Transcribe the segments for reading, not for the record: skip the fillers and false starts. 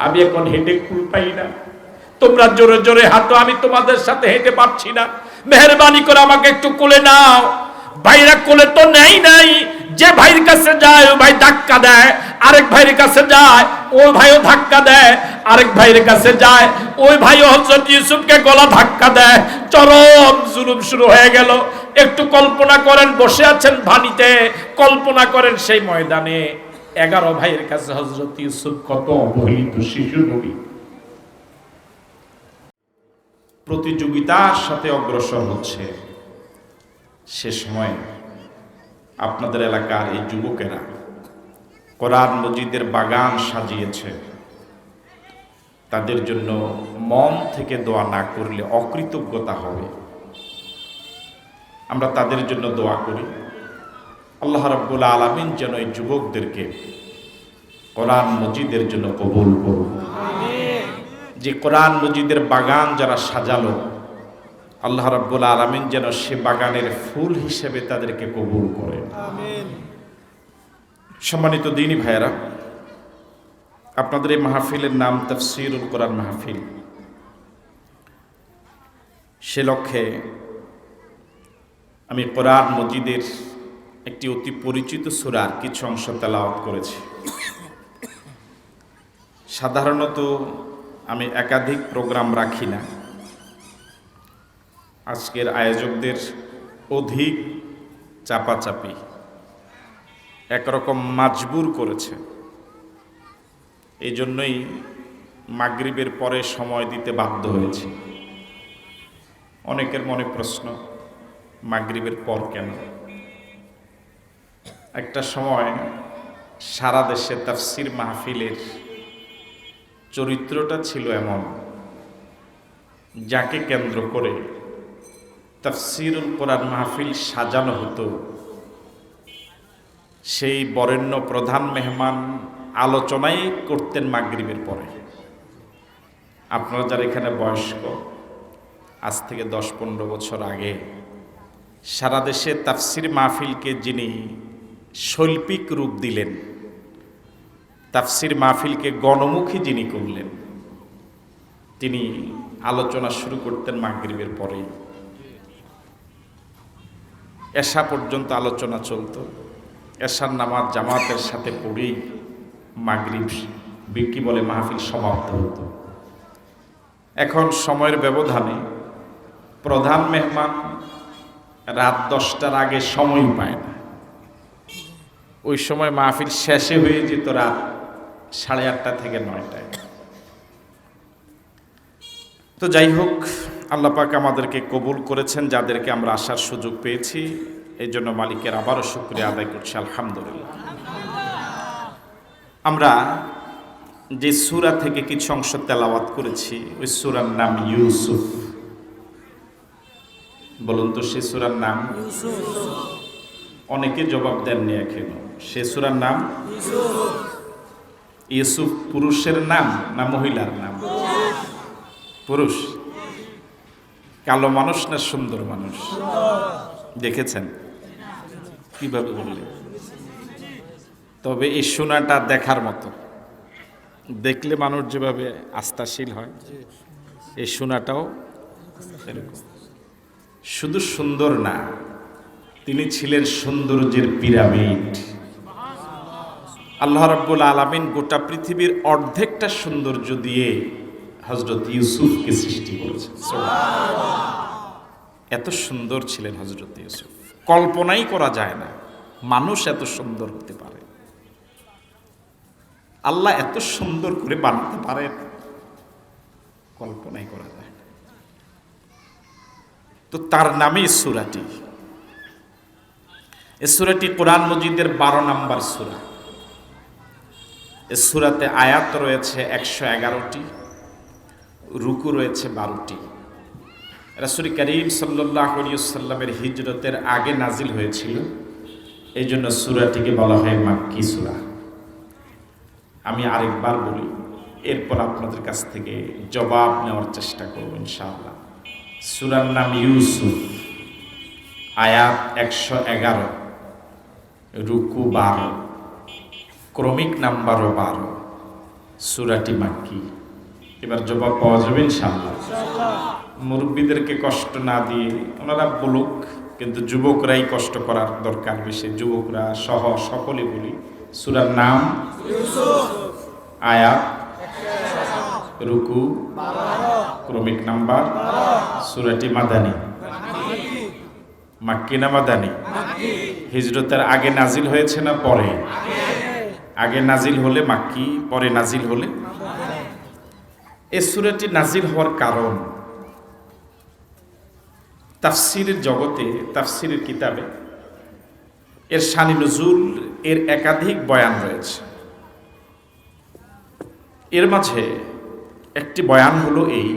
আমি এখন হেঁটে কুল পাই না, তোমরা জোরে জোরে হাঁটো, আমি তোমাদের সাথে হেঁটে পারছি না, মেহেরবানি করে আমাকে একটু কোলে নাও। ভাইরা কোলে তো নেই নাই, যে ভাইয়ের কাছে যায় ওই ভাই ধাক্কা দেয়, আরেক ভাইয়ের কাছে যায় ওই ভাইও ধাক্কা দেয়, আরেক ভাইয়ের কাছে যায় ওই ভাইও হযরত ইউসুফকে গলা ধাক্কা দেয়। চরম জুলুম শুরু হয়ে গেল। একটু কল্পনা করেন, বসে আছেন ভানিতে, কল্পনা করেন সেই ময়দানে 11 ভাইয়ের কাছে হযরত ইউসুফ কত অবহেলিত শিশু নবী, প্রতিযোগিতার সাথে অগ্রসর হচ্ছে। সে সময় আপনাদের এলাকার এই যুবকেরা কোরআন মজিদের বাগান সাজিয়েছে। তাদের জন্য মন থেকে দোয়া না করলে অকৃতজ্ঞতা হবে। আমরা তাদের জন্য দোয়া করি, আল্লাহ রাব্বুল আলামিন যেন এই যুবকদেরকে কোরআন মজিদের জন্য কবুল করুন। যে কোরআন মজিদের বাগান যারা সাজালো, আল্লাহ রাব্বুল আলামিন যেন সে বাগানের ফুল হিসেবে তাদেরকে কবুল করেন। সম্মানিত দ্বীনী ভাইয়েরা, আপনাদের এই মাহফিলের নাম তাফসীরুল কোরআন মাহফিল। সে লক্ষ্যে আমি কোরআন মজিদের একটি অতি পরিচিত সূরার কিছু অংশ তেলাওয়াত করেছি। সাধারণত আমি একাধিক প্রোগ্রাম রাখি না, আজকের আয়োজকদের অধিক চাপাচাপি একরকম মাজবুর করেছে। এই জন্যই মাগরিবের পরে সময় দিতে বাধ্য হয়েছি। অনেকের মনে প্রশ্ন, মাগরিবের পর কেন? একটা সময় সারা দেশে তাফসীর মাহফিলের চরিত্রটা ছিল এমন, যাকে কেন্দ্র করে তাফসীরুল কোরআন মাহফিল সাজানো হতো। সেই বরেণ্য প্রধান মেহমান আলোচনাই করতেন মাগরিবের পরে। আপনারা যারা এখানে বয়স্ক, আজ থেকে 10-15 বছর আগে সারা দেশে তাফসীর মাহফিলকে যিনি শৈল্পিক রূপ দিলেন, তাফসীর মাহফিলকে গণমুখী যিনি করলেন, তিনি আলোচনা শুরু করতেন মাগরিবের পরেই। এশা পর্যন্ত আলোচনা চলত। এশার নামাজ জামাতের সাথে পড়েই মাগরিব কি বলে মাহফিল সমাপ্ত হতো। এখন সময়ের ব্যবধানে প্রধান মেহমান রাত 10টার আগে সময় পায় না। ওই সময় মাহফিল শেষে হয়ে যেত রাত 8:30 থেকে 9টায়। তো যাই হোক, আল্লাহ পাক আমাদেরকে কবুল করেছেন, যাদেরকে আমরা আসার সুযোগ পেয়েছি, এই জন্য মালিকের আবারও শুকরিয়া আদায় করছি, আলহামদুলিল্লাহ। আমরা যে সূরা থেকে কিছু অংশ তেলাওয়াত করেছি, ওই সূরার নাম ইউসুফ। বলুন তো, সে সূরার নাম অনেকে জবাব দেননি এখনো। সে সূরার নাম ইউসুফ। পুরুষের নাম না মহিলার নাম? পুরুষ। কালো মানুষ না সুন্দর মানুষ? দেখেছেন কিভাবে বললেন? তবে এই শোনাটা দেখার মতো, দেখলে মানুষ যেভাবে আস্থাশীল হয়, এই শোনাটাও এরকম। শুধু সুন্দর না, তিনি ছিলেন সৌন্দর্যের পিরামিড। আল্লাহ রাব্বুল আলামিন গোটা পৃথিবীর অর্ধেকটা সৌন্দর্য দিয়ে হযরত ইউসুফকে সৃষ্টি করেছেন। এত সুন্দর ছিলেন হযরত ইউসুফ, কল্পনাই করা যায় না মানুষ এত সুন্দর হতে পারে। আল্লাহ এত সুন্দর করে বানাতে পারেন, কল্পনাই করা যায় না। তো তার নামে সূরাটি। এই সূরাটি কোরআন মজিদের 12 নম্বর সূরা। এই সূরাতে আয়াত রয়েছে 111টি, রুকু রয়েছে 12টি। রাসূল করিম সাল্লাল্লাহু আলাইহি ওয়াসাল্লামের হিজরতের আগে নাজিল হয়েছিল, এই জন্য সূরাটিকে বলা হয় মাক্কি সূরা। আমি আরেকবার বলি, এরপর আপনাদের কাছ থেকে জবাব নেওয়ার চেষ্টা করব ইনশাআল্লাহ। সূরার নাম ইউসুফ, আয়াত 111, রুকু 12, ক্রমিক নাম্বারও 12। সূরাটি মাক্কি। এবার জবাব পাওয়া যাবে ইনশাআল্লাহ। মুরব্বীদেরকে কষ্ট না দিয়ে ওনারা বলুক, কিন্তু যুবকরাই কষ্ট করার দরকার বেশি। যুবকরা সহ সকলে বলি, সূরার নাম ইউসুফ, আয়াত রুকু ক্রমিক নাম্বার, সূরাটি মাদানী। মাক্কি না মাদানী? হিজরতের আগে নাজিল হয়েছে না পরে? আগে নাজিল হলে মাক্কি, পরে নাজিল হলে? এই সূরাটি নাজিল হওয়ার কারণ, তাফসীরের জগতে, তাফসীরের কিতাবে এর শানি নুজুল, এর একাধিক বয়ান রয়েছে। এর মাঝে একটি বয়ান হলো এই,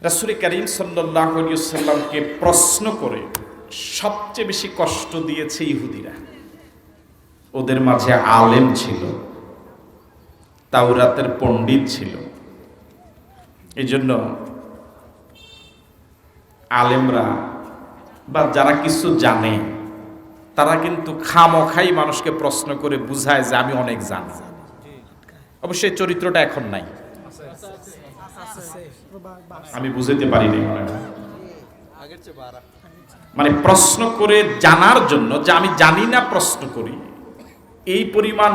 রাসূল করিম সাল্লাল্লাহু আলাইহি ওয়াসাল্লামকে প্রশ্ন করে সবচেয়ে বেশি কষ্ট দিয়েছে ইহুদিরা। ওদের মাঝে আলেম ছিল, তাওরাতের পণ্ডিত ছিল। এই জন্য আলেমরা বা যারা কিছু জানে তারা কিন্তু খামখাই মানুষকে প্রশ্ন করে বুঝায় যে আমি অনেক জানি। অবশ্যই চরিত্রটা এখন নাই, আমি বুঝাতে পারিনি। মানে প্রশ্ন করে জানার জন্য, যে আমি জানি না প্রশ্ন করি, এই পরিমাণ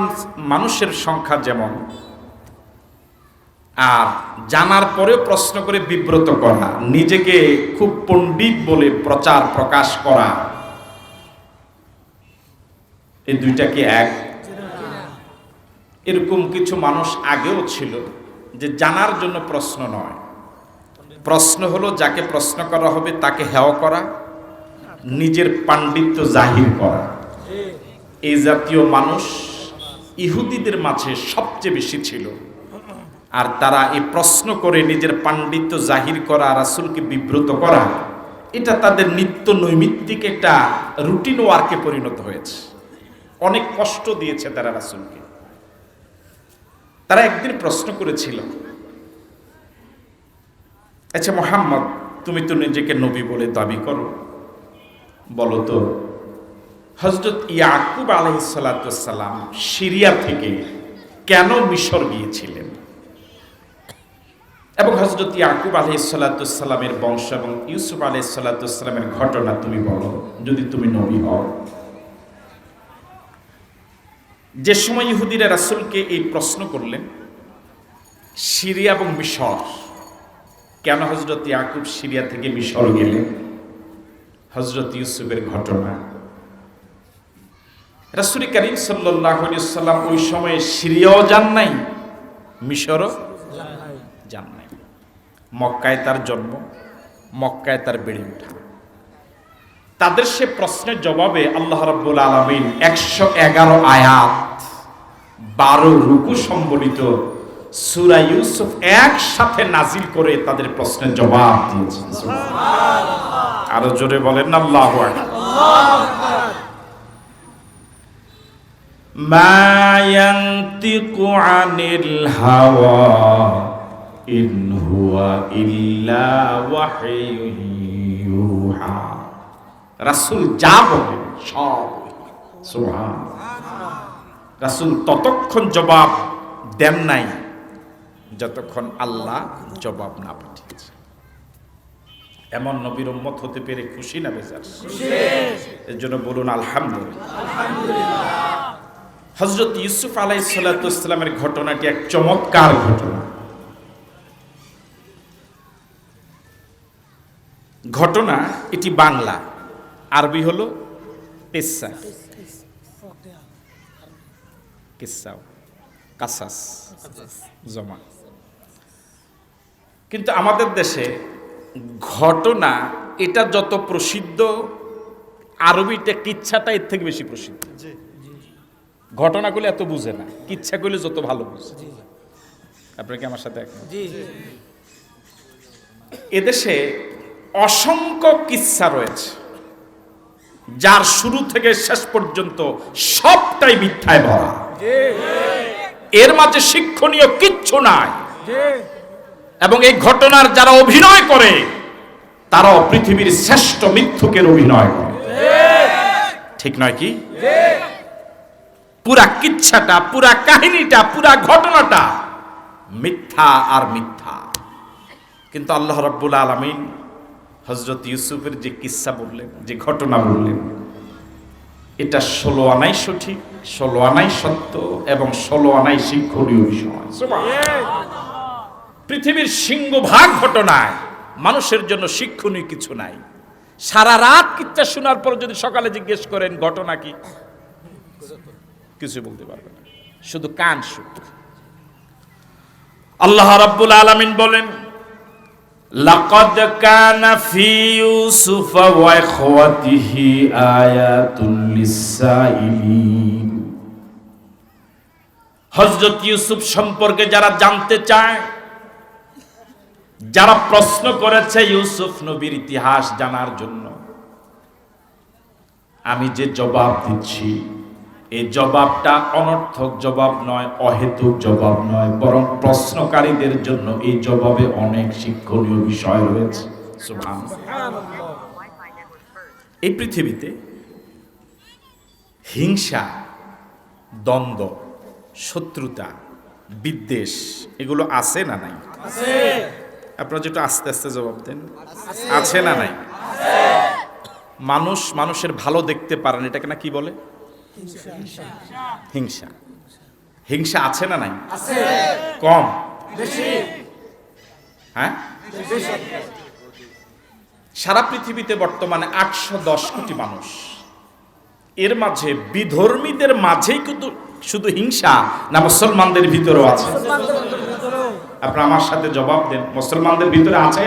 মানুষের সংখ্যা যেমন, আর জানার পরেও প্রশ্ন করে বিব্রত করা, নিজেকে খুব পণ্ডিত বলে প্রচার প্রকাশ করা, এই দুইটা কি এক? এরকম কিছু মানুষ আগেও ছিল, যে জানার জন্য প্রশ্ন নয়, প্রশ্ন হলো যাকে প্রশ্ন করা হবে তাকে হেয় করা, নিজের পাণ্ডিত্য জাহির করা। এই জাতীয় মানুষ ইহুদিদের মাঝে সবচেয়ে বেশি ছিল। আর তারা এই প্রশ্ন করে নিজের পাণ্ডিত্য জাহির করা, রাসূলকে বিব্রত করা, এটা তাদের নিত্য নৈমিত্তিক একটা রুটিন ওয়ার্কে পরিণত হয়েছে। অনেক কষ্ট দিয়েছে তারা রাসূলকে। তারা একদিন প্রশ্ন করেছিল, আচ্ছা মুহাম্মদ, তুমি তো নিজেকে নবী বলে দাবি করো, বলো তো হযরত ইয়াকুব আলাইহিস সালাতু ওয়াস সালাম সিরিয়া থেকে কেন মিশর গিয়েছিলেন? এবং হযরত ইয়াকুব আলাইহিস সালাতু ওয়াস সালামের বংশ এবং ইউসুফ আলাইহিস সালাতু ওয়াস সালামের ঘটনা তুমি বলো, যদি তুমি নবী হও। যে সময় ইহুদিরা রাসূলকে এই প্রশ্ন করলেন, সিরিয়া এবং মিশর, কেন হযরত ইয়াকুব সিরিয়া থেকে মিশর গেলেন, হযরত ইউসুফের ঘটনা। রাসূল করিম সাল্লাল্লাহু আলাইহি ওয়াসাল্লাম ওই সময়ে সিরিয়াও যান নাই, মিশরও যান নাই। মক্কায় তার জন্ম, মক্কায় তার বেড়ে ওঠা। তাদের সে প্রশ্নের জবাবে আল্লাহ রাব্বুল আলামিন 111 আয়াত 12 রুকু সম্বলিত সূরা ইউসুফ একসাথে নাজিল করে তাদের প্রশ্নের জবাব দিয়েছেন। সুবহানাল্লাহ। আরো জোরে বলেন না আল্লাহু আকবার। মা ইয়ানতিকু আনিল হাওয়া ইন হুয়া ইল্লা ওয়াহয়ুন ইউহা। রাসূল যা বলেন সব। সুবহানাল্লাহ। রাসূল ততক্ষণ জবাব দেন নাই যতক্ষণ আল্লাহ জবাব না পাঠিয়েছে। এমন নবীর উম্মত হতে পেরে খুশি না বেজার? খুশি। এর জন্য বলুন আলহামদুলিল্লাহ। আলহামদুলিল্লাহ। হযরত ইউসুফ আলাইহিস সালাতু ওয়াস সালামের ঘটনাটি এক চমৎকার ঘটনা। ঘটনা এটি বাংলা, আরবি হলো কিসসা, কিসসা, কাসাস, জমা। কিন্তু আমাদের দেশে ঘটনা এটা যত প্রসিদ্ধ, আরবিটা কিচ্ছাটা এর থেকে বেশি প্রসিদ্ধ। ঘটনা করলে এত বুঝে না, কিচ্ছা করলে যত ভালো বুঝে। আপনারা কি আমার সাথে একমত? এদেশে অসংখ্য কিচ্ছা রয়েছে, যার শুরু থেকে শেষ পর্যন্ত সবটাই মিথ্যায় ভরা। এর মাঝে শিক্ষণীয় কিচ্ছু নাই। এবং এই ঘটনার যারা অভিনয় করে তারাও পৃথিবীর শ্রেষ্ঠ মিথ্যুকের অভিনয় করে। ঠিক নয় কি? পুরা কিচ্ছাটা, পুরা কাহিনীটা, পুরা ঘটনাটা মিথ্যা আর মিথ্যা। কিন্তু আল্লাহ রাব্বুল আলামিন হযরত ইউসুফের যে কিচ্ছা বললেন, যে ঘটনা বললেন, এটা 16 আনাই সঠিক, 16 আনাই সত্য এবং 16 আনাই শিক্ষণীয় বিষয়। পৃথিবীর সিংহভাগ ঘটনায় মানুষের জন্য শিক্ষণীয় কিছু নাই। সারা রাত কিচ্ছা শোনার পর যদি সকালে জিজ্ঞেস করেন ঘটনা কি, কিছু বলতে পারবে না, শুধু কান শুক। আল্লাহ রাব্বুল আলামিন বলেন, লাকাদ কানা ফি ইউসুফ ওয়া ইখওয়াতিহি আয়াতুল লিসাইলিন। হযরত ইউসুফ সম্পর্কে যারা জানতে চায়, যারা প্রশ্ন করেছে ইউসুফ নবীর ইতিহাস জানার জন্য, আমি যে জবাব দিচ্ছি এই জবাবটা অনর্থক জবাব নয়, অহেতুক জবাব নয়, বরং প্রশ্নকারীদের জন্য এই জবাবে অনেক শিক্ষণীয় বিষয় রয়েছে। সুবহানাল্লাহ। এই পৃথিবীতে হিংসা, দ্বন্দ্ব, শত্রুতা, বিদ্বেষ এগুলো আছে না নাই? আছে। আপনারা যেটা আস্তে আস্তে জবাব দেন, আছে না নাই? মানুষ মানুষের ভালো দেখতে পারেন, এটাকে না কি বলে? হিংসা। হিংসা আছে না নাই? আছে। কম বেশি? হ্যাঁ, সারা পৃথিবীতে বর্তমানে 810 কোটি মানুষ। এর মাঝে বিধর্মীদের মাঝেই কিন্তু শুধু হিংসা না মুসলমানদের ভিতরেও আছে? আপনারা আমার সাথে জবাব দেন, মুসলমানদের ভিতরে আছে?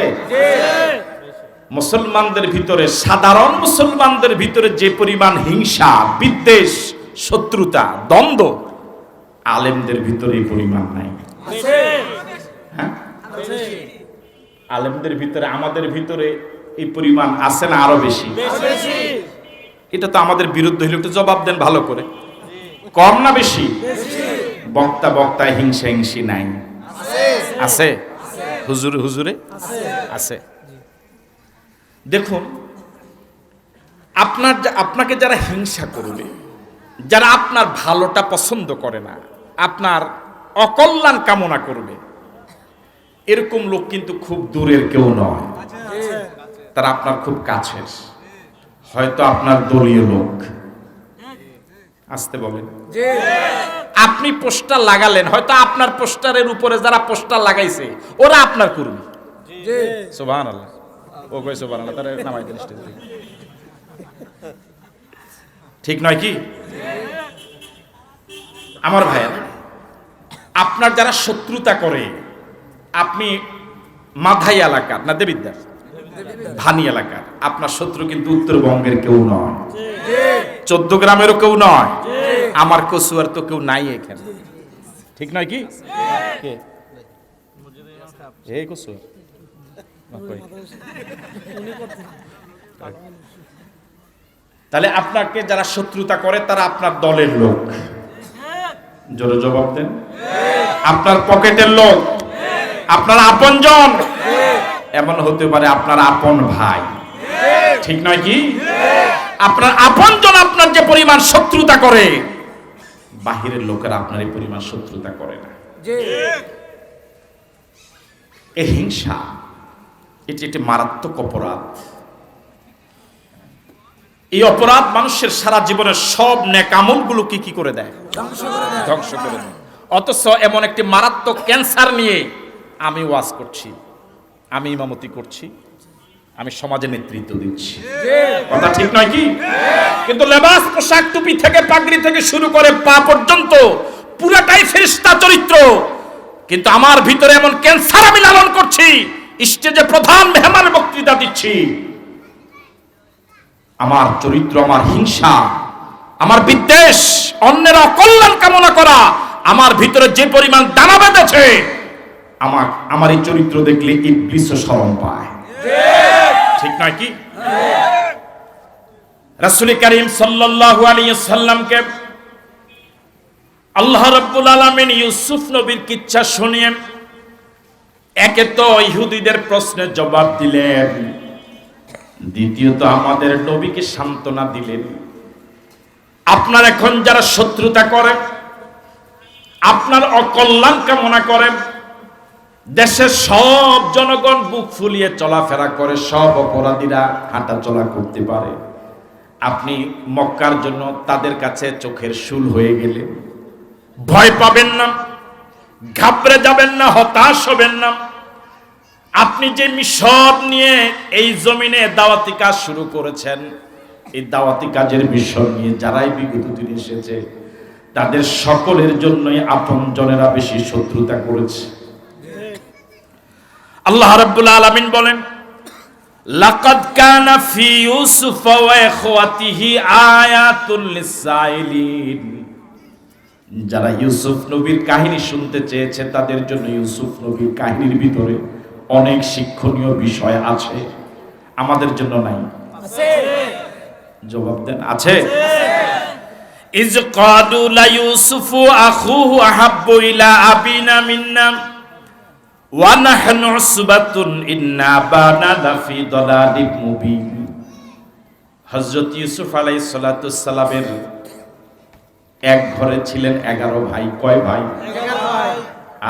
মুসলমানদের ভিতরে, সাধারণ মুসলমানদের ভিতরে যে পরিমাণ হিংসা, বিদ্বেষ, শত্রুতা, দ্বন্দ্ব, আলেমদের ভিতরে এই পরিমাণ নাই। হ্যাঁ, আলেমদের ভিতরে, আমাদের ভিতরে এই পরিমাণ আছে না আরো বেশি? এটা তো আমাদের বিরুদ্ধে হইলে একটু জবাব দেন ভালো করে। কম না বেশি? বক্তা বক্তায় হিংসা হিংসি নাই? আছে। হুজুরে হুজুরে আছে। দেখুন, আপনাকে যারা হিংসা করবে, যারা আপনার ভালোটা পছন্দ করে না, আপনার অকল্যাণ কামনা করবে, এরকম লোক কিন্তু খুব দূরের কেউ নয়, তারা আপনার খুব কাছের, হয়তো আপনার দলীয় লোক। আসতে বলেন। আপনি পোস্টার লাগালেন, হয়তো আপনার পোস্টারের উপরে যারা পোস্টার লাগাইছে ওরা আপনার কর্মী। সুবহানাল্লাহ। ও কই সুবহানাল্লাহ, তারে নামাই দেন স্টেজে। ঠিক নয় কি আমার ভাইয়েরা? আপনার যারা শত্রুতা করে, আপনি মাধাই এলাকার না দেবিদ্দার, ভানি এলাকার, আপনার শত্রু কিন্তু উত্তরবঙ্গের কেউ নয়, 14 গ্রামেরও কেউ নয়, আমার কসুয়ার তো কেউ নাই এখানে। ঠিক নয় কি? এই কসুয়ার তাহলে আপনাকে যারা শত্রুতা করে তারা আপনার দলের লোক। জোরে জবাব দেন। আপনার পকেটের লোক, আপনার আপনজন, এমন হতে পারে আপনার আপন ভাই। ঠিক নয় কি? আপনার আপনজন আপনার যে পরিমাণ শত্রুতা করে, বাহিরের লোকেরা আপনার এই পরিমাণ শত্রুতা করে না। এই হিংসা এটি একটি মারাত্মক অপরাধ। এই অপরাধ মানুষের সারা জীবনের সব নেক আমলগুলোকে কি করে দেয়? ধ্বংস করে দেয়। অথচ এমন একটি মারাত্মক ক্যান্সার নিয়ে আমি ওয়াজ করছি, আমি ইমামতি করছি, আমি সমাজে নেতৃত্ব দিচ্ছি, কথা ঠিক নয় কি? কিন্তু লেবাস, পোশাক, টুপি থেকে পাগড়ি থেকে শুরু করে পা পর্যন্ত পুরাটাই ফেরেশতা চরিত্র। কিন্তু আমার ভিতরে এমন ক্যান্সার আমি লালন করছি, স্টেজে প্রধান মেহমানের বক্তৃতা দিচ্ছি, আমার চরিত্র, আমার হিংসা, আমার বিদ্বেষ, অন্যের অকল্যাণ কামনা করা আমার ভিতরে যে পরিমাণ দানা বেঁধেছে, আমার এই চরিত্র দেখলে ইবলিসও শরম পায়। ঠিক নয় কি? রাসূল করিম সাল্লাল্লাহু আলাইহি ওয়াসাল্লামকে আল্লাহ রাব্বুল আলামিন ইউসুফ নবীর কিচ্ছা শুনিয়ে একে তো ইহুদিদের প্রশ্নের জবাব দিলেন, দ্বিতীয়ত আমাদের নবীকে সান্ত্বনা দিলেন, আপনার এখন যারা শত্রুতা করে, আপনার অকল্যাণ কামনা করে, দেশের সব জনগণ বুক ফুলিয়ে চলাফেরা করে, সব অপরাধীরা হাঁটা চলা করতে পারে, আপনি মক্কার জন্য তাদের কাছে চোখের শুল হয়ে গেলে ভয় পাবেন না, ঘাবড়ে যাবেন না, হতাশ হবেন না। আপনি যে মিশন নিয়ে এই জমিনে দাওয়াতি কাজ শুরু করেছেন, এই দাওয়াতি কাজের মিশন নিয়ে যারাই বিগত দিনে এসেছে তাদের সকলের জন্যই আপনজনেরা বেশি শত্রুতা করেছে। আল্লাহ রাব্বুল আলামিন বলেন, লাকাদ কানা ফি ইউসুফ ওয়া ইখওয়াতিহি আয়াতুল লিসাইলিন। যারা ইউসুফ নবীর কাহিনী শুনতে চেয়েছে তাদের জন্য ইউসুফ নবীর কাহিনীর ভিতরে অনেক শিক্ষণীয় বিষয় আছে, আমাদের জন্য নাই? আছে। জবাব দেন, আছে। ইজ ক্বালু লা ইউসুফু আখুহু আহাব্বু ইলা আবিনা মিন্না ওয়া নাহনু উসবাতুন ইন্না আবানা লাফি দালালিম মুবিন। হযরত ইউসুফ আলাইহিস সালাতু সালামের এক ঘরে ছিলেন 11 ভাই। কয় ভাই? 11 ভাই।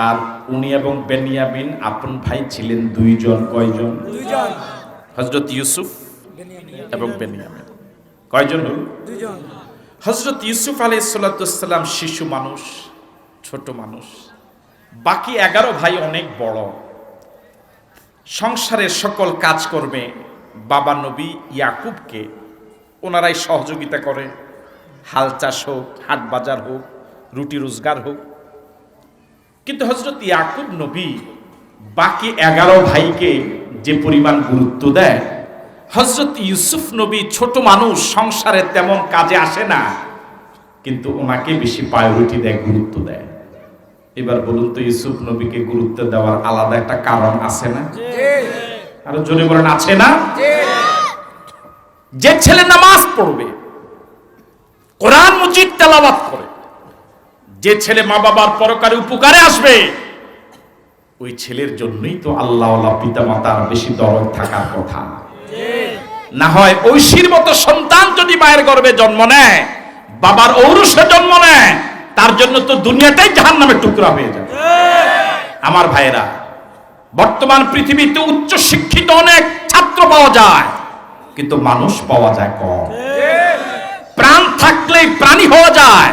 আর উনি এবং বেনিয়ামিন আপন ভাই ছিলেন 2 জন। কয়জন? 2 জন। হযরত ইউসুফ এবং বেনিয়ামিন কয়জন? 2 জন। হযরত ইউসুফ আলাইহিস সালাতু সালাম শিশু মানুষ, ছোট মানুষ। বাকি 11 ভাই অনেক বড়। সংসারের সকল কাজকর্মে বাবা নবী ইয়াকুবকে ওনারাই সহযোগিতা করে, হাল চাষ হোক, হাট বাজার হোক, রুটি রোজগার হোক। কিন্তু হযরত ইয়াকুব নবী বাকি 11 ভাইকে যে পরিমাণ গুরুত্ব দেয়, হযরত ইউসুফ নবী ছোট মানুষ, সংসারে তেমন কাজে আসে না, কিন্তু ওনাকে বেশি প্রায়োরিটি দেয়, গুরুত্ব দেয়। এবার বলুন তো, ইউসুফ নবীকে গুরুত্ব দেওয়ার আলাদা একটা কারণ আছে না? আরো জোরে বলেন, আছে না? যে ছেলে নামাজ পড়বে, কোরআন মজিদ তেলাওয়াত করে, যে ছেলে মা বাবার পরকারে উপকারে আসবে, ওই ছেলের জন্যই তো আল্লাহওয়ালা পিতা মাতার বেশি দরদ থাকার কথা। না হয় ঐশীর মতো সন্তান যদি মায়ের গর্ভে জন্ম নেয়, বাবার ঔরসে জন্ম নেয়, তার জন্য তো দুনিয়াটাই জাহান্নামের টুকরা হয়ে যাবে। আমার ভাইয়েরা, বর্তমান পৃথিবীতে উচ্চ শিক্ষিত অনেক ছাত্র পাওয়া যায়, কিন্তু মানুষ পাওয়া যায় কম। প্রাণ থাকলেই প্রাণী হওয়া যায়,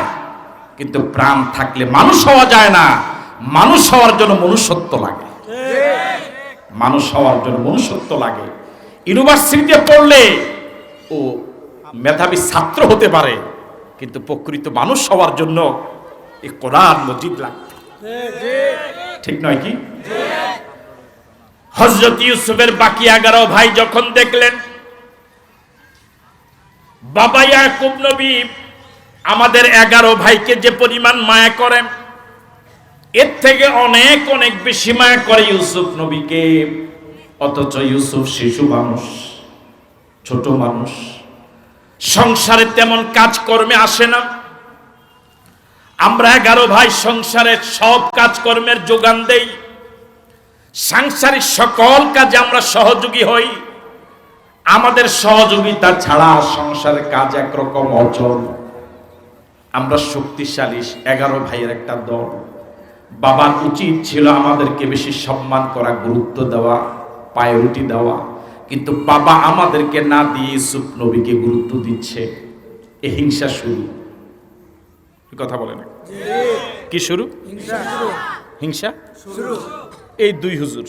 কিন্তু প্রাণ থাকলে মানুষ হওয়া যায় না। মানুষ হওয়ার জন্য মনুষ্যত্ব লাগে, মানুষ হওয়ার জন্য মনুষ্যত্ব লাগে। ইউনিভার্সিটিতে পড়লে ও মেধাবী ছাত্র হতে পারে, কিন্তু প্রকৃত মানুষ হওয়ার জন্য এই কোরআন মজিদ লাগে। ঠিক নয় কি? হযরত ইউসুফের বাকি 11 ভাই যখন দেখলেন বাবা ইয়াকুব নবী আমাদের 11 ভাইকে যে পরিমাণ মায়া করেন, এর থেকে অনেক অনেক বেশি মায়া করে ইউসুফ নবীকে। অথচ ইউসুফ শিশু মানুষ, ছোট মানুষ, সংসারে তেমন কাজকর্মে আসে না। আমরা 11 ভাই সংসারের সব কাজকর্মের যোগান দেই, সাংসারিক সকল কাজে আমরা সহযোগী হই। আমাদের সহযোগিতা ছাড়া সংসারের কাজ একরকম অচল। আমরা শক্তিশালী 11 ভাইয়ের একটা দল। বাবার উচিত ছিল আমাদেরকে বেশি সম্মান করা, গুরুত্ব দেওয়া, প্রায়োরিটি দেওয়া, কিন্তু বাবা আমাদেরকে না দিয়ে ইউসুফ নবীকে গুরুত্ব দিচ্ছে। এই হিংসা শুরু। কথা বলে না কি শুরু? হিংসা শুরু। এই 2 হুজুর,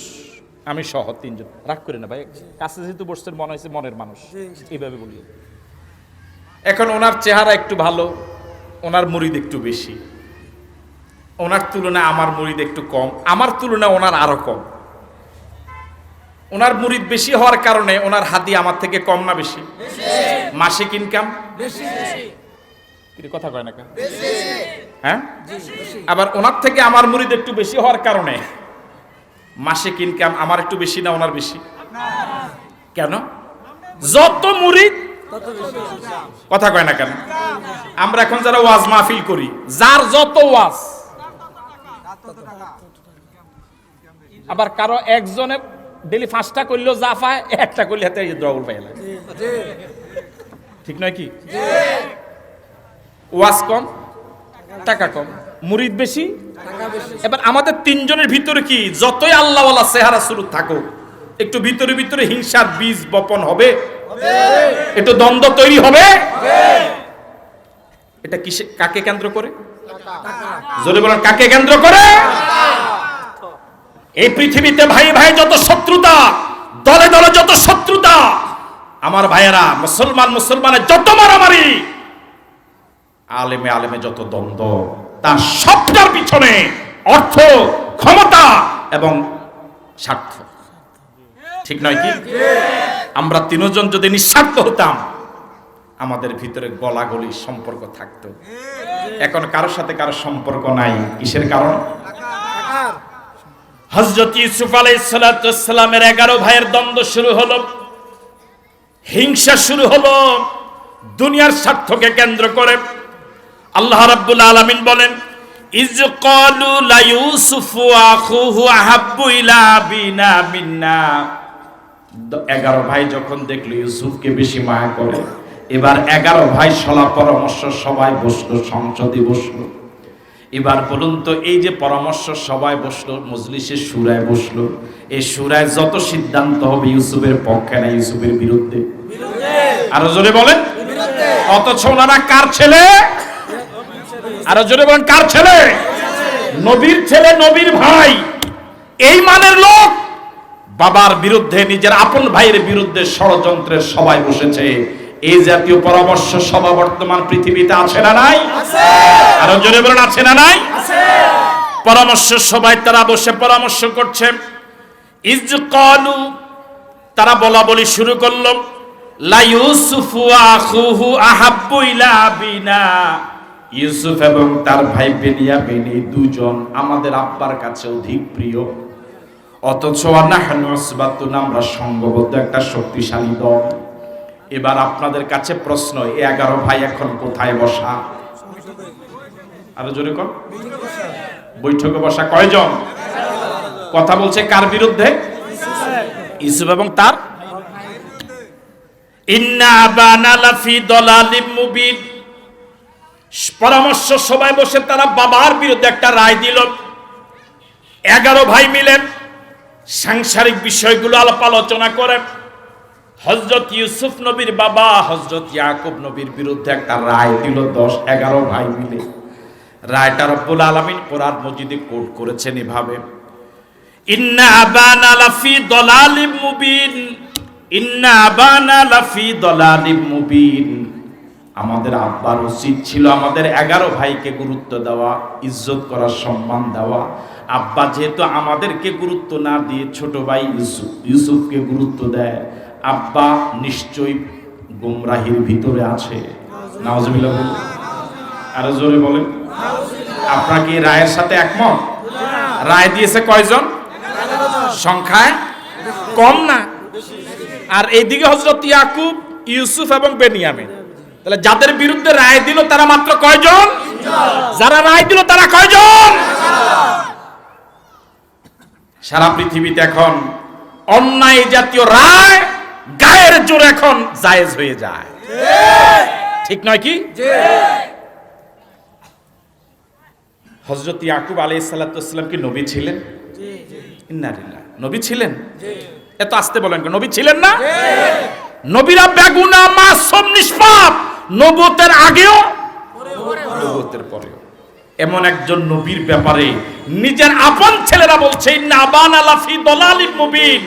আমি সহ 3 জন, রাগ করে না ভাই, কাছে যেহেতু বসছেন মনে হয়েছে মনের মানুষ, এইভাবে বলি। এখন ওনার চেহারা একটু ভালো, ওনার মুরিদ একটু বেশি, ওনার তুলনায় আমার মুরিদ একটু কম, আমার তুলনায় ওনার আরো কম। ওনার মুরিদ বেশি হওয়ার কারণে ওনার হাদি আমার থেকে কম না বেশি? মাসিক ইনকাম বেশি। কথা কয় না কেন? হ্যাঁ, আবার ওনার থেকে আমার মুরিদ একটু বেশি হওয়ার কারণে মাসিক ইনকাম আমার একটু বেশি না ওনার বেশি? কেন? যত মুরিদ কথা কয় না কেন? আমরা এখন যারা ওয়াজ মাহফিল করি, যার যত ওয়াজ, আবার কারো একজনে ডেলি 5টা করলেও যা পায়, 1টা করলে হাতে ডবল পাইলে। ঠিক নয় কি? ওয়াজ কম, টাকা কম, মুরিদ বেশি। এবার আমাদের তিনজনের ভিতরে কি যতই আল্লাহওয়ালা চেহারা সুরত থাকুক, একটু ভিতরে ভিতরে হিংসার বীজ বপন হবে, একটু দ্বন্দ্ব তৈরি হবে। এটা কিসে, কাকে কেন্দ্র করে? জোরে বলেন, কাকে কেন্দ্র করে? এই পৃথিবীতে ভাই ভাই যত শত্রুতা, দলে দলে যত শত্রুতা, আমার ভাইয়েরা মুসলমান মুসলমানের যত মারামারি, আলেমে আলেমে যত দ্বন্দ্ব, তার সবটার পিছনে অর্থ, ক্ষমতা এবং স্বার্থ। ঠিক নয় কি? আমরা তিনজন যদি নিঃস্বার্থ হতাম, আমাদের ভিতরে গলাগলি সম্পর্ক থাকতো। এখন কারোর সাথে কারো সম্পর্ক নাই। কিসের কারণ? হযরত ইউসুফ আলাইহিস সালামের 11 ভাইয়ের দ্বন্দ্ব শুরু হলো, হিংসা শুরু হলো দুনিয়ার স্বার্থকে কেন্দ্র করে। আল্লাহ রাব্বুল আলামিন বলেন, ইজ ক্বালু লা ইউসুফু আখুহু আহাব্বু ইলা আবিনা মিন্না। 11 ভাই যখন দেখলো ইউসুফকে বেশি মায়া করে, এবার 11 ভাই সলা পরামর্শ সবাই বসলো, সংসদে বসলো। এবার বলুন তো, এই যে পরামর্শ সবাই বসলো, মজলিসে শুরায় বসলো, এই শুরায় যত সিদ্ধান্ত হবে ইউসুফের পক্ষে না ইউসুফের বিরুদ্ধে? আরো জোরে বলেন। অথচ ওনারা কার ছেলে? আরো জোরে বলেন, কার ছেলে? নবীর ছেলে, নবীর ভাই। এই মানের লোক বাবার বিরুদ্ধে, নিজের আপন ভাইয়ের বিরুদ্ধে ষড়যন্ত্রের সবাই বসেছে। এই জাতীয় পরামর্শ সভা বর্তমান পৃথিবীতে আছে না নাই? আছে। আরো জোরে বলেন, আছে না নাই? আছে। পরামর্শ সবাই তারা বসে পরামর্শ করছে। ইজ ক্বালু, তারা বলা বলি শুরু করলো, লা ইউসুফু আখুহু আহাব্বু ইলা আবিনা। ইউসুফ এবং তার ভাই বেনিয়ামিন, এই দুজন আমাদের আব্বার কাছে অধিক প্রিয়। অথচ নাহনু উসবাতুন, আমরা সংঘবদ্ধ একটা শক্তিশালী দল। এবার আপনাদের কাছে প্রশ্ন, 11 ভাই এখন কোথায় বসা? আরো জোরে কোন? বৈঠকে বসা। কয়জন? কথা বলছে কার বিরুদ্ধে? ইউসুফ এবং তার। ইন্না আবানা লাফি দালালিম মুবিন। পরামর্শ সবাই বসে তারা বাবার বিরুদ্ধে একটা রায় দিল। 11 ভাই মিলে সাংসারিক বিষয়গুলো আলাপ আলোচনা করে হযরত ইউসুফ নবীর বাবা হযরত ইয়াকুব নবীর বিরুদ্ধে একটা রায় দিল। 11 ভাই মিলে রায়টা রব্বুল আলামিন কোরআন মজিদে কোট করেছেন এভাবে, ইন্না আবানা লাফি দালালিম মুবিন, ইন্না আবানা লাফি দালালিম মুবিন। আমাদের আব্বার উচিত ছিল আমাদের 11 ভাইকে গুরুত্ব দেওয়া, ইজ্জত করা, সম্মান দেওয়া। আব্বা যেহেতু আমাদেরকে গুরুত্ব না দিয়ে ছোট ভাই ইউসুফকে গুরুত্ব দেয়, আব্বা নিশ্চয়ই গোমরাহির ভিতরে আছে। নাউজুবিল্লাহ বলেন। আরো জোরে বলেন। আপনারা কি রায়ের সাথে একমত? রায় দিয়েছে কয়জন? সংখ্যায় কম না। আর এইদিকে হযরত ইয়াকুব, ইউসুফ এবং বেনিয়ামিন। তাহলে যাদের বিরুদ্ধে রায় দিল তারা মাত্র কয়জন? যারা রায় দিল তারা কয়জন? সারা পৃথিবীতে এখন অন্যায় জাতীয় রায় গায়ের জোরে এখন জায়েজ হয়ে যায়। ঠিক নয় কি? হযরত ইয়াকুব আলাইহিস সালাম কি নবী ছিলেন? ইন্নালিল্লাহ, নবী ছিলেন। এত আস্তে বলেন, নবী ছিলেন না? নবীরা বেগুনাহ, মাসুম, নিষ্পাপ, নবুয়তের আগেও নবুয়তের পরেও। এমন একজন নবীর ব্যাপারে নিজের আপন ছেলেরা বলছে, ইন্না আবানা লাফি দালালিম মুবিন,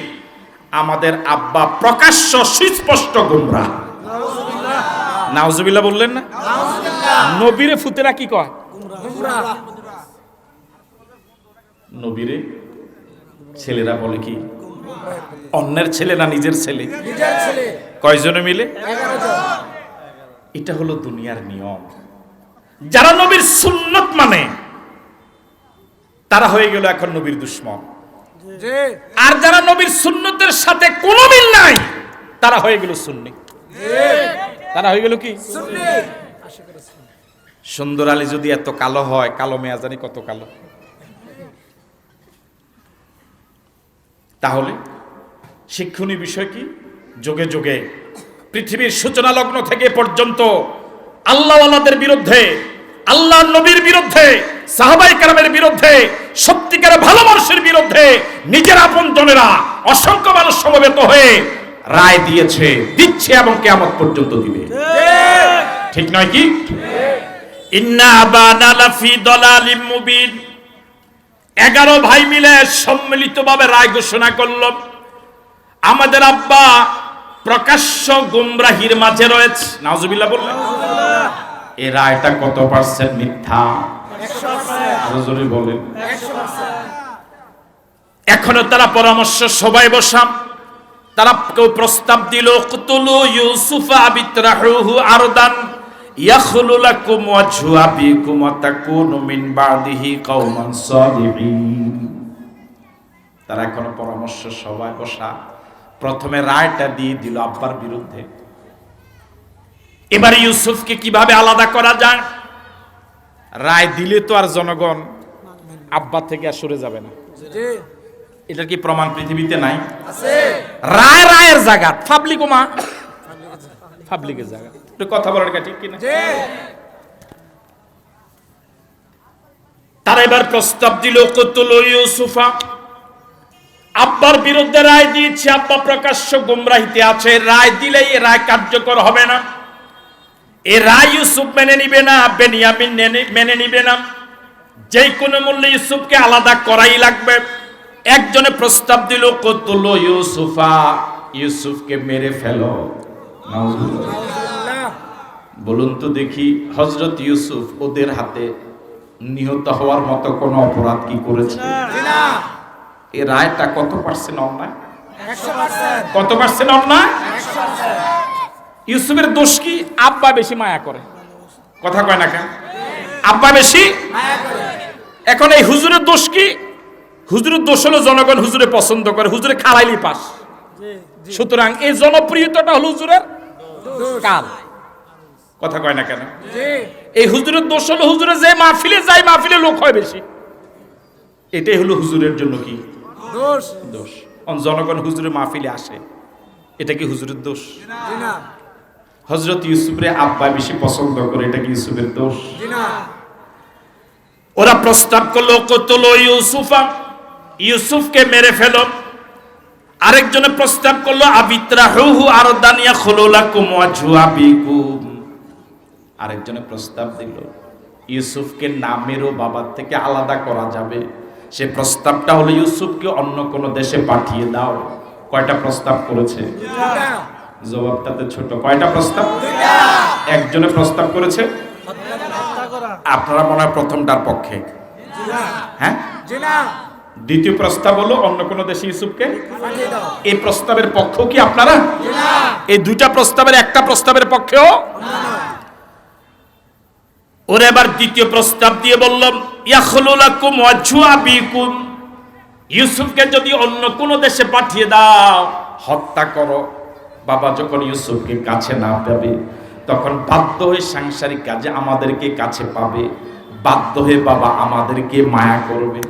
আমাদের আব্বা প্রকাশ্য সুস্পষ্ট গোমরাহ। নাউজুবিল্লাহ বললেন না? নবীরে ফুতেরা কি কয়? নবীরে ছেলেরা বলে কি? অন্যের ছেলে না নিজের ছেলে? কয়জনে মিলে? 11 জন। এটা হলো দুনিয়ার নিয়ম। যারা নবীর সুন্নত মানে তারা হয়ে গেল এখন নবীর দুশমন, আর যারা নবীর সুন্নতের সাথে কোনো মিল নাই তারা হয়ে গেল সুন্নি। তারা হয়ে গেল কি? সুন্নি। সুন্দর আলী যদি এত কালো হয়, কালো মেয়া জানি কত কালো। তাহলে শিক্ষণীয় বিষয় কি? যোগে যোগে পৃথিবীর সূচনা লগ্ন থেকে পর্যন্ত আল্লাহওয়ালাদের বিরুদ্ধে, আল্লাহর নবীর বিরুদ্ধে, সাহাবায়ে কেরামের বিরুদ্ধে, সত্যিকারের ভালো মানুষের বিরুদ্ধে নিজের আপনজনেরা অসংখ্য মানুষ সমবেত হয়ে রায় দিয়েছে, দিচ্ছে এবং কিয়ামত পর্যন্ত দিবে। ঠিক নয় কি? ইন্না আবানা লাফি দালালিম মুবিন। 11 ভাই মিলে সম্মিলিতভাবে রায় ঘোষণা করল, আমাদের আব্বা প্রকাশ্য গুমরাহির মাঝে রয়েছে। নাউজুবিল্লাহ বললেন। এই রায়টা কত পার্সেন্ট মিথ্যা? 100% বলেন। 100%। এখনো তারা পরামর্শ সবাই বসাম, তারা কেউ প্রস্তাব দিল, কুতুলু ইউসুফা বিতরাহুহু আরদান ইয়াখলু লাকুম ওয়াজহু আবিকুম ওয়া তাকুনু মিন বাদিহি কওমান সালিহিন। তারা এখনো পরামর্শ সবাই বসা, প্রথমে রায়টা দিয়ে দিল আব্বার বিরুদ্ধে। এবার ইউসুফকে কিভাবে আলাদা করা যায়? রায় দিলে তো আর জনগণ আব্বা থেকে আর সরে যাবে না। এটা কি প্রমাণ পৃথিবীতে নাই? রায় রায়ের জায়গা, পাবলিকও মা পাবলিকের জায়গা। একটু কথা বলার ঠিক কিনা? তারা এবার প্রস্তাব দিল, কুতুলু ইউসুফা। আব্বার বিরুদ্ধে রায় দিয়েছে, আব্বা প্রকাশ্য গুমরাহিতে আছে, রায় দিলেই এ রায় কার্যকর হবে না। এ রায় ইউসুফ মেনে নিবে না, বেনিয়ামিন মেনে নিবে না, যে কোনো মূল্যে ইউসুফকে আলাদা করাই লাগবে। একজনে প্রস্তাব দিল, কুতুলু ইউসুফা, ইউসুফকে মেরে ফেলো। বলুন তো দেখি, হযরত ইউসুফ ওদের হাতে নিহত হওয়ার মতো কোনো অপরাধ কি করেছে? এই রায়টা কত পার্সেন্ট অন্যায়? 100%। কত পার্সেন্ট অন্যায়? 100%। ইউসুফের দোষ কি? আব্বা বেশি মায়া করে। কথা কয় না কেন? আব্বা বেশি মায়া করে। এখন এই হুজুরের দোষ কি? হুজুরের দোষ হলো জনগণ হুজুরে পছন্দ করে, হুজুরে খাড়াইলি পাস। সুতরাং এই জনপ্রিয়তাটা হলো হুজুরের কাল। কথা কয় না কেন? এই হুজুরের দোষ হলো হুজুরে যে মাহফিলে যায়, মাহফিলে লোক হয় বেশি। এটাই হলো হুজুরের জন্য কি দোষ? দোষ। জনগণ হুজুরের মাহফিলে আসে, এটা কি হুজুরের দোষ? না। হযরত ইউসুফের আব্বা বেশি পছন্দ করে, এটা কি ইউসুফের দোষ? না। ওরা প্রস্তাব করলো, কুতুলু ইউসুফা, ইউসুফকে মেরে ফেলো। আরেকজনে প্রস্তাব করলো, আবিতরাহুহু আরদান ইয়াখলু লাকুম ওয়াজহু আবিকুম। আরেকজনে প্রস্তাব দিল, ইউসুফকে না মেরেও বাবার থেকে আলাদা করা যাবে। সে প্রস্তাবটা হলো ইউসুফকে অন্য কোন দেশে পাঠিয়ে দাও। কয়টা প্রস্তাব করেছে? জবাবটাতে ছোট। কয়টা প্রস্তাব? একজনে প্রস্তাব করেছে, আপনারা মনে হয় প্রথমটার পক্ষে? হ্যাঁ। দ্বিতীয় প্রস্তাব হলো অন্য কোন দেশে ইউসুফকে পাঠিয়ে দাও। এই প্রস্তাবের পক্ষ কি আপনারা? এই দুইটা প্রস্তাবের একটা প্রস্তাবের পক্ষেও ওরা এবার দ্বিতীয় প্রস্তাব দিয়ে বললাম, ইয়াখলু লাকুম ওয়াজহু আবিকুম, ইউসুফকে যদি অন্য কোন দেশে পাঠিয়ে দাও, হত্যা করো। বাবা যখন ইউসুফকে কাছে না পাবে, তখন বাধ্য হয়ে সাংসারিক কাজে আমাদেরকে কাছে পাবে, বাধ্য হয়ে বাবা আমাদেরকে মায়া করবে।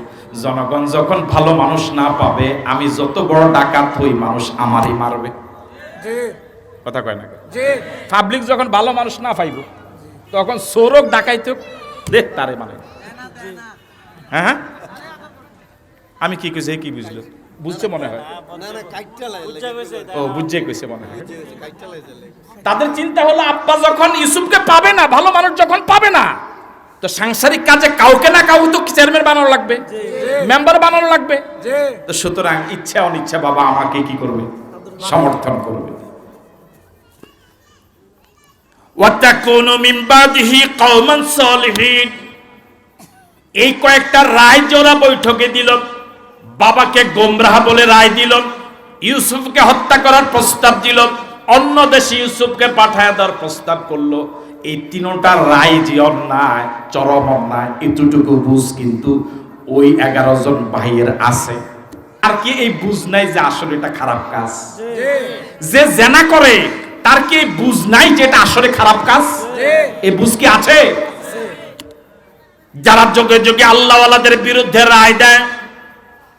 জনগণ যখন ভালো মানুষ না পাবে, আমি যত বড় ডাকাত হই, মানুষ আমারই মারবে। কথা কয় না? পাবলিক যখন ভালো মানুষ না পাইব, তখন চোরক ডাকাইতে দেখ তারে মানে। হ্যাঁ, আমি কি কইছি, কি বুঝলো? বুঝছে মনে হয়? ও বুঝছে কইছে মনে হয়। তাদের চিন্তা হলো, আব্বা যখন ইউসুফকে পাবে না, ভালো মানুষ যখন পাবে না, তো সাংসারিক কাজে কাউকে না কাউকে তো চেয়ারম্যান বানানো লাগবে, মেম্বার বানানো লাগবে। তো সুতরাং ইচ্ছা অনিচ্ছা বাবা আমাকে কি করবে? সমর্থন করবে। ওয়াতাকুনু মিন বাদিহি কওমান সালিহিন। এই কয়েকটা রায় জোড়া বৈঠকে দিল, বাবাকে গোমরাহ বলে রায় দিল, ইউসুফকে হত্যা করার প্রস্তাব দিল, অন্য দেশে ইউসুফকে পাঠায় দেওয়ার প্রস্তাব করলো। এই তিনটা রায় যে অন্যায়, চরম অন্যায়, এতটুকু বুঝ কিন্তু ওই 11 জন ভাইয়ের আছে। আর কি এই বুঝ নাই যে আসলে এটা খারাপ কাজ? যে জেনা করে তার কি বুঝ নাই যে এটা আসলে খারাপ কাজ? এই বুঝ কি আছে? যারা যোগে যোগে আল্লাহওয়ালাদের বিরুদ্ধে রায় দেয়,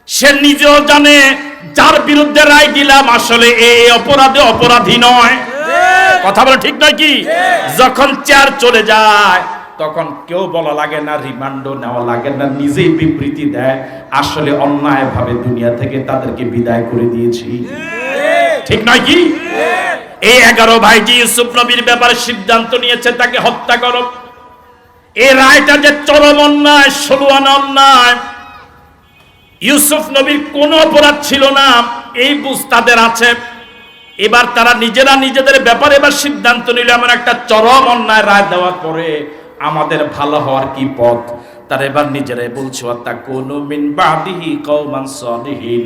সে নিজেও জানে যার বিরুদ্ধে রায় দিলাম আসলে এই অপরাধে অপরাধী নয়। কথা বলে ঠিক নয় কি? যখন চেয়ার চলে যায় তখন কেউ বলা লাগে না, রিমান্ডও নেওয়া লাগে না, নিজেই বিবৃতি দেয় আসলে অন্যায় ভাবে দুনিয়া থেকে তাদেরকে বিদায় করে দিয়েছি। ঠিক নয় কি? এই 11 ভাই যে ইউসুফ নবীর ব্যাপারে সিদ্ধান্ত নিয়েছে তাকে হত্যা করো, এই রায়টা যে চরম অন্যায়, 16 আনা অন্যায়। ইউসুফ নবীর কোনো অপরাধ ছিল না, এই বুঝ তাদের আছে। এবার তারা নিজেরা নিজেদের ব্যাপারে এবার সিদ্ধান্ত নিল এমন একটা চরম অন্যায় রায় দেওয়ার পরে আমাদের ভালো হওয়ার কি পথ? তারা এবার নিজেরাই বলছে ওয়াতাকুনু মিন বাদিহি কওমান সালিহিন।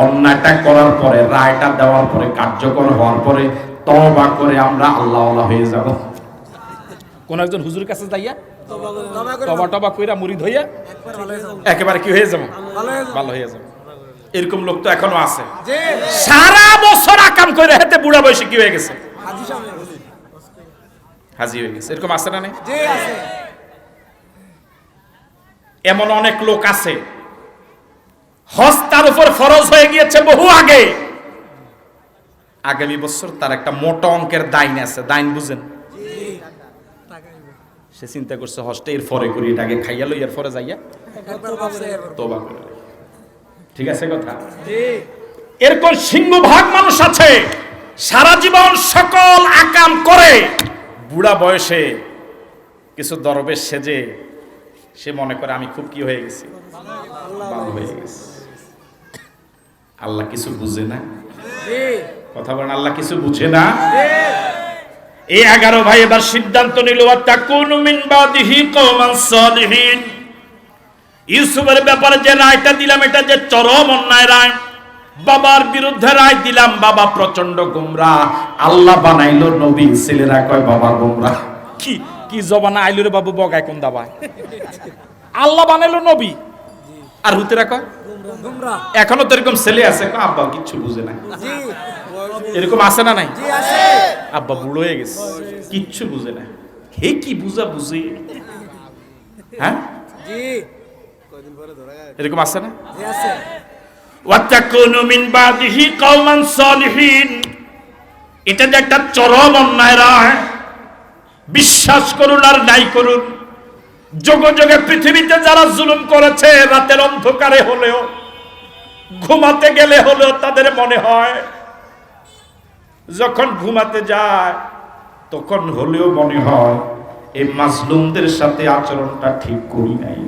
অন্যায়টা করার পরে, রায়টা দেওয়ার পরে, কার্যকর হওয়ার পরে তওবা করে আমরা আল্লাহওয়ালা হয়ে যাব। কোন একজন হুজুরের কাছে যাইয়া তওবা কইরা মুরিদ হইয়া একেবারে কি হয়ে যাব? ভালো হয়ে যাব। এরকম লোক তো এখনো আছে, সারা বছর আকাম করে হেতে বুড়া বয়সে কি হয়ে গেছে? হাজি হয়ে গেছে। এরকম আছে না? নাই? এমন অনেক লোক আছে, হজ তার উপর ফরজ হয়ে গিয়েছে বহু আগে, আগামী বছর তার একটা মোটা অঙ্কের দাইন আছে। দাইন বুঝেন? সে চিন্তা করছে হজটা এর পরে করি, এটাকে খাইয়া লই, এর পরে যাইয়া তওবা করে। ঠিক আছে কথা? এরকম সিংহভাগ মানুষ আছে, সারা জীবন সকল আকাম করে বুড়া বয়সে কিছু দরবেশ সেজে সে মনে করে আমি খুব কি হয়ে গেছি, ভালো হয়ে গেছি। আল্লাহ কিছু বুঝে না। কথা বলেন, আল্লাহ কিছু বুঝে না। এই 11 ভাই এবার সিদ্ধান্ত নিল ওয়াতাকুনু মিন বাদিহি কওমান সালিহিন। ইউসুফের ব্যাপারে যে রায়টা দিলাম এটা যে চরম অন্যায় রায়, বাবার বিরুদ্ধে রায় দিলাম, বাবা প্রচন্ড গোমরাহ, আল্লাহ বানাইলো নবী, ছেলেরা কয় বাবা গোমরাহ। কি কি জবানা আইলো রে বাবু, বগায় কোন দাবায়? আল্লাহ বানাইলো নবী আর হুতেরা কয় গোমরাহ। এখনো তো এরকম ছেলে আছে, আব্বা কিচ্ছু বুঝে না। এরকম আছে না? নাই? আব্বা বুড়ো হয়ে গেছে, কিচ্ছু বুঝে না। হে কি বুঝা বুঝি? হ্যাঁ, এরকম আছে না? ওয়াতাকুনু মিন বাদিহি কওমান সালিহিন। এটা যে একটা চরম অন্যায় রায়, বিশ্বাস করুন আর নাই করুন, যোগে যোগে পৃথিবীতে যারা জুলুম করেছে, রাতের অন্ধকারে হলেও, ঘুমাতে গেলে হলেও তাদের মনে হয়, যখন ঘুমাতে যায় তখন হলেও মনে হয় এই মাজলুমদের সাথে আচরণটা ঠিক করি নাই।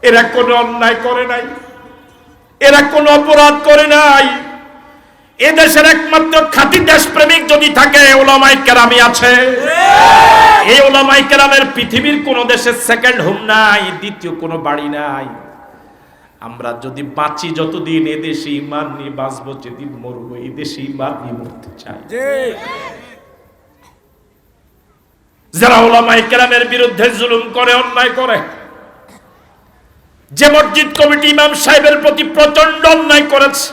এরা কোনো অন্যায় করে নাই, এরা কোনো অপরাধ করে নাই। এদেশের একমাত্র খাঁটি দেশপ্রেমিক যদি থাকে উলামায়ে কেরামই আছে। এই উলামায়ে কেরামের পৃথিবীর কোন দেশে সেকেন্ড হোম নাই, দ্বিতীয় কোনো বাড়ি নাই। আমরা যদি বাঁচি যতদিন এদেশে ঈমান নিয়ে বাঁচবো, যেদিন মরবো এদেশে ঈমান নিয়ে মরতে চাই। যারা উলামায়ে কেরামের বিরুদ্ধে জুলুম করে, অন্যায় করে, যে মসজিদ কমিটি ইমাম সাহেবের প্রতি প্রচন্ড অন্যায় করেছে,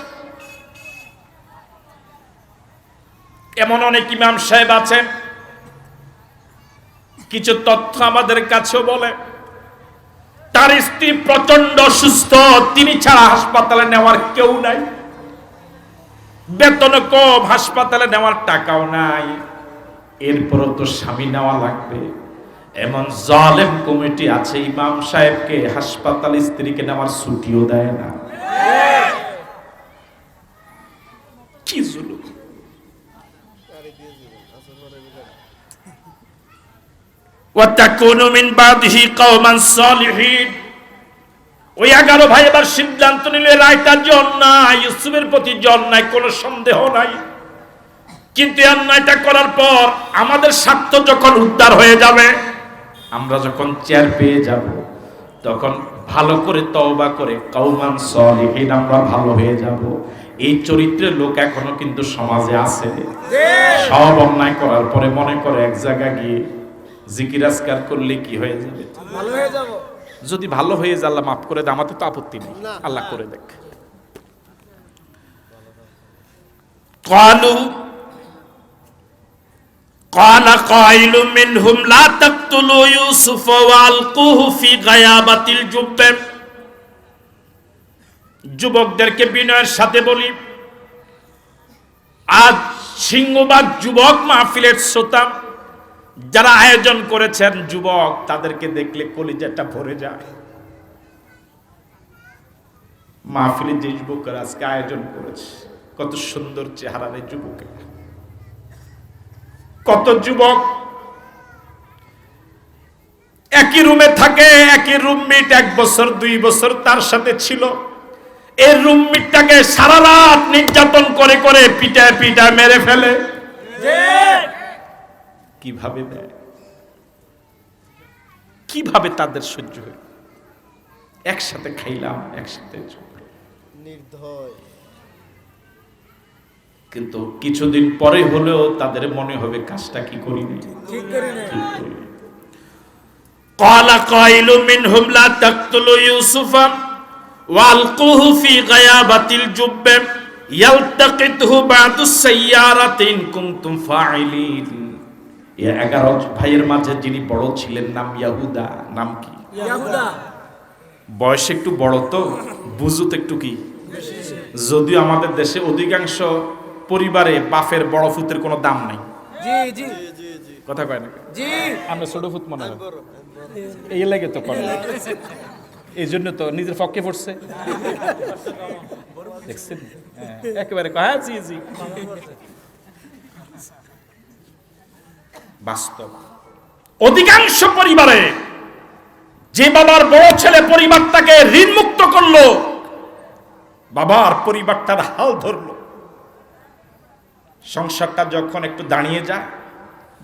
এমন অনেক ইমাম সাহেব আছেন, কিছু তথ্য আমাদের কাছেও বলে তার স্ত্রী প্রচন্ড অসুস্থ, তিনি ছাড়া হাসপাতালে নেওয়ার কেউ নাই, বেতন কম, হাসপাতালে নেওয়ার টাকাও নাই, এরপরও তো স্বামী নেওয়া লাগবে। এমন জালেম কমিটি আছে, ইমাম সাহেবকে হাসপাতালে স্ত্রীকে নেওয়ার ছুটিও দেয় না। কি জুলুম! ওয়াতাকুনু মিন বাদিহি কওমান সালিহিন। ওই 11 ভাই এবার সিদ্ধান্ত নিল রায়টার যে অন্যায়, ইউসুফের প্রতি যে অন্যায়, কোনো সন্দেহ নাই, কিন্তু অন্যায়টা করার পর আমাদের স্বার্থ যখন উদ্ধার হয়ে যাবে, আমরা যখন চেয়ার পেয়ে যাব, তখন ভালো করে তওবা করে কওমান সালিহিন আমরা ভালো হয়ে যাব। এই চরিত্রের লোক এখনো কিন্তু সমাজে আছে। সব অন্যায় করার পরে মনে করে এক জায়গায় গিয়ে জিকির আজকার করলে কি হয়ে যাবে, ভালো হয়ে যাব। যদি ভালো হয়ে যায় আল্লাহ মাফ করে দেয়, আমাদের তো আপত্তি নেই, আল্লাহ করে দেখ। ক্বালু ক্বালা কাইলুম মিনহুম লা তাকতুলু ইউসুফ ওয়া আলকুহু ফি গায়াবাতিল জুব্ব। যুবকদেরকে বিনয়ের সাথে বলি, আজ সিংহবাগ যুবক মাহফিলের শ্রোতা যারা আয়োজন করেছেন, যুবক, তাদেরকে দেখলে কলিজাটা ভরে যায়। মাহফিলে যে যুবকেরা আজকে আয়োজন করেছে, কত সুন্দর চেহারার এই যুবকের, কত যুবক একই রুমে থাকে, একই রুমমেট 1 বছর 2 বছর তার সাথে ছিল। এই রুমমেটটাকে সারা রাত নির্যাতন করে করে পিটায় পিটায় মেরে ফেলে। কিভাবে দেয়, কিভাবে তাদের সহ্য হয়? একসাথে খাইলাম, একসাথে নির্দয়, কিন্তু কিছুদিন পরে হলেও তাদের মনে হবে কাজটা কি করিনি, ঠিক করিনি। ক্বালা কাইলু মিনহুম লা তাকতুলু ইউসুফা ওয়ালকুহু ফি গায়াবাতিল জুব্বা ইয়ালতাকিতুহু বা'দু সাইয়ারাতি ইন কুনতুম ফাইলিন। এই 11 ভাইয়ের মাঝে যিনি বড় ছিলেন নাম ইয়াহুদা। নাম কি? ইয়াহুদা। বয়স একটু বড় তো, বুঝুত একটু কি। যদিও আমাদের দেশে অধিকাংশ পরিবারে বাপের বড় ফুতের কোনো দাম নাই। জি জি জি, কথা কয় না জি, আমরা ছোট ফুত মনে হয়, এই লাগে তো করে, এই জন্য তো নিজের পক্ষে পড়ছে, দেখছেন একেবারে কয় জি জি। বাস্তব অধিকাংশ পরিবারে যে বাবার বড় ছেলে পরিবারটাকে ঋণ মুক্ত করলো, বাবার পরিবারটার হাল ধরলো, সংসারটা যখন একটু দাঁড়িয়ে যায়,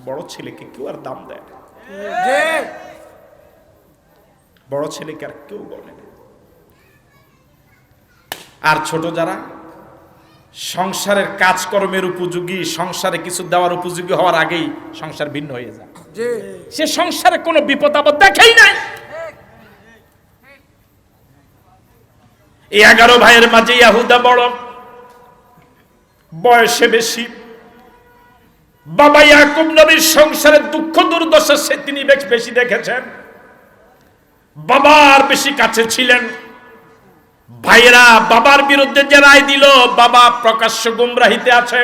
বড় ছেলেকে কেউ আর দাম দেয় না, বড় ছেলেকে আর কেউ বলে না। আর ছোট যারা সংসারের কাজকর্মের উপযোগী, সংসারে কিছু দেওয়ার উপযোগী হওয়ার আগেই সংসার ভিন্ন হয়ে যায়, সে সংসারে কোনো বিপদ আপদ দেখেই নাই। এই 11 ভাইয়ের মাঝে ইয়াহুদা বড়, বয়সে বেশি। বাবা ইয়াকুব নবীর সংসারের দুঃখ দুর্দশা সে তিনি বেশি দেখেছেন, বাবার বেশি কাছে ছিলেন। ভাইয়েরা বাবার বিরুদ্ধে যে রায় দিল, বাবা প্রকাশ্য গুমরাহিতে আছে।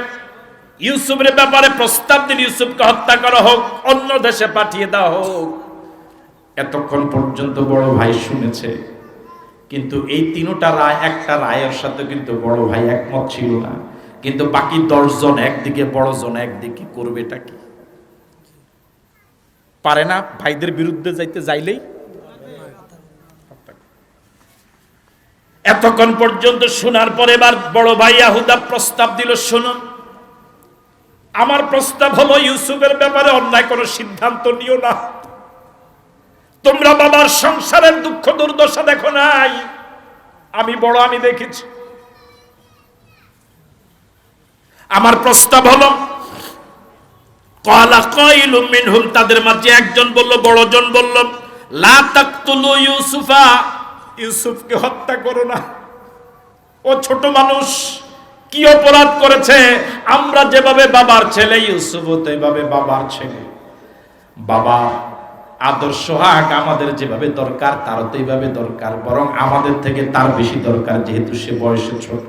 ইউসুফের ব্যাপারে প্রস্তাব দিল, ইউসুফকে হত্যা করা হোক, অন্য দেশে পাঠিয়ে দেওয়া হোক। এতক্ষণ পর্যন্ত বড় ভাই শুনেছে, কিন্তু এই 3টা রায়, একটা রায়ের সাথে কিন্তু বড় ভাই একমত ছিল না। কিন্তু বাকি 10 জন একদিকে, বড় জন একদিকে, করবেটা কি? পারে না ভাইদের বিরুদ্ধে যাইলেই। এতক্ষণ পর্যন্ত শোনার পরে এবার বড় ভাই ইয়াহুদা প্রস্তাব দিল, শুনুন, আমার প্রস্তাব হলো ইউসুফের ব্যাপারে অন্যায় কোনো সিদ্ধান্ত নিও না। তোমরা বাবার সংসারের দুঃখ দুর্দশা দেখো নাই, আমি বড়, আমি দেখেছি। আমার প্রস্তাব হলো, ক্বালা কাইলুম মিনহুম, তাদের মাঝে একজন বলল, বড়জন বলল, লা তাকতুলু ইউসুফা, ইউসুফকে হত্যা করো না, ও ছোট মানুষ, কি অপরাধ করেছে? আমরা যেভাবে বাবার ছেলে, ইউসুফ তেভাবে বাবার ছেলে। বাবা আদর্শ হাক আমাদের যেভাবে দরকার তারও তো এইভাবে দরকার, বরং আমাদের থেকে তার বেশি দরকার, যেহেতু সে বয়সে ছোট।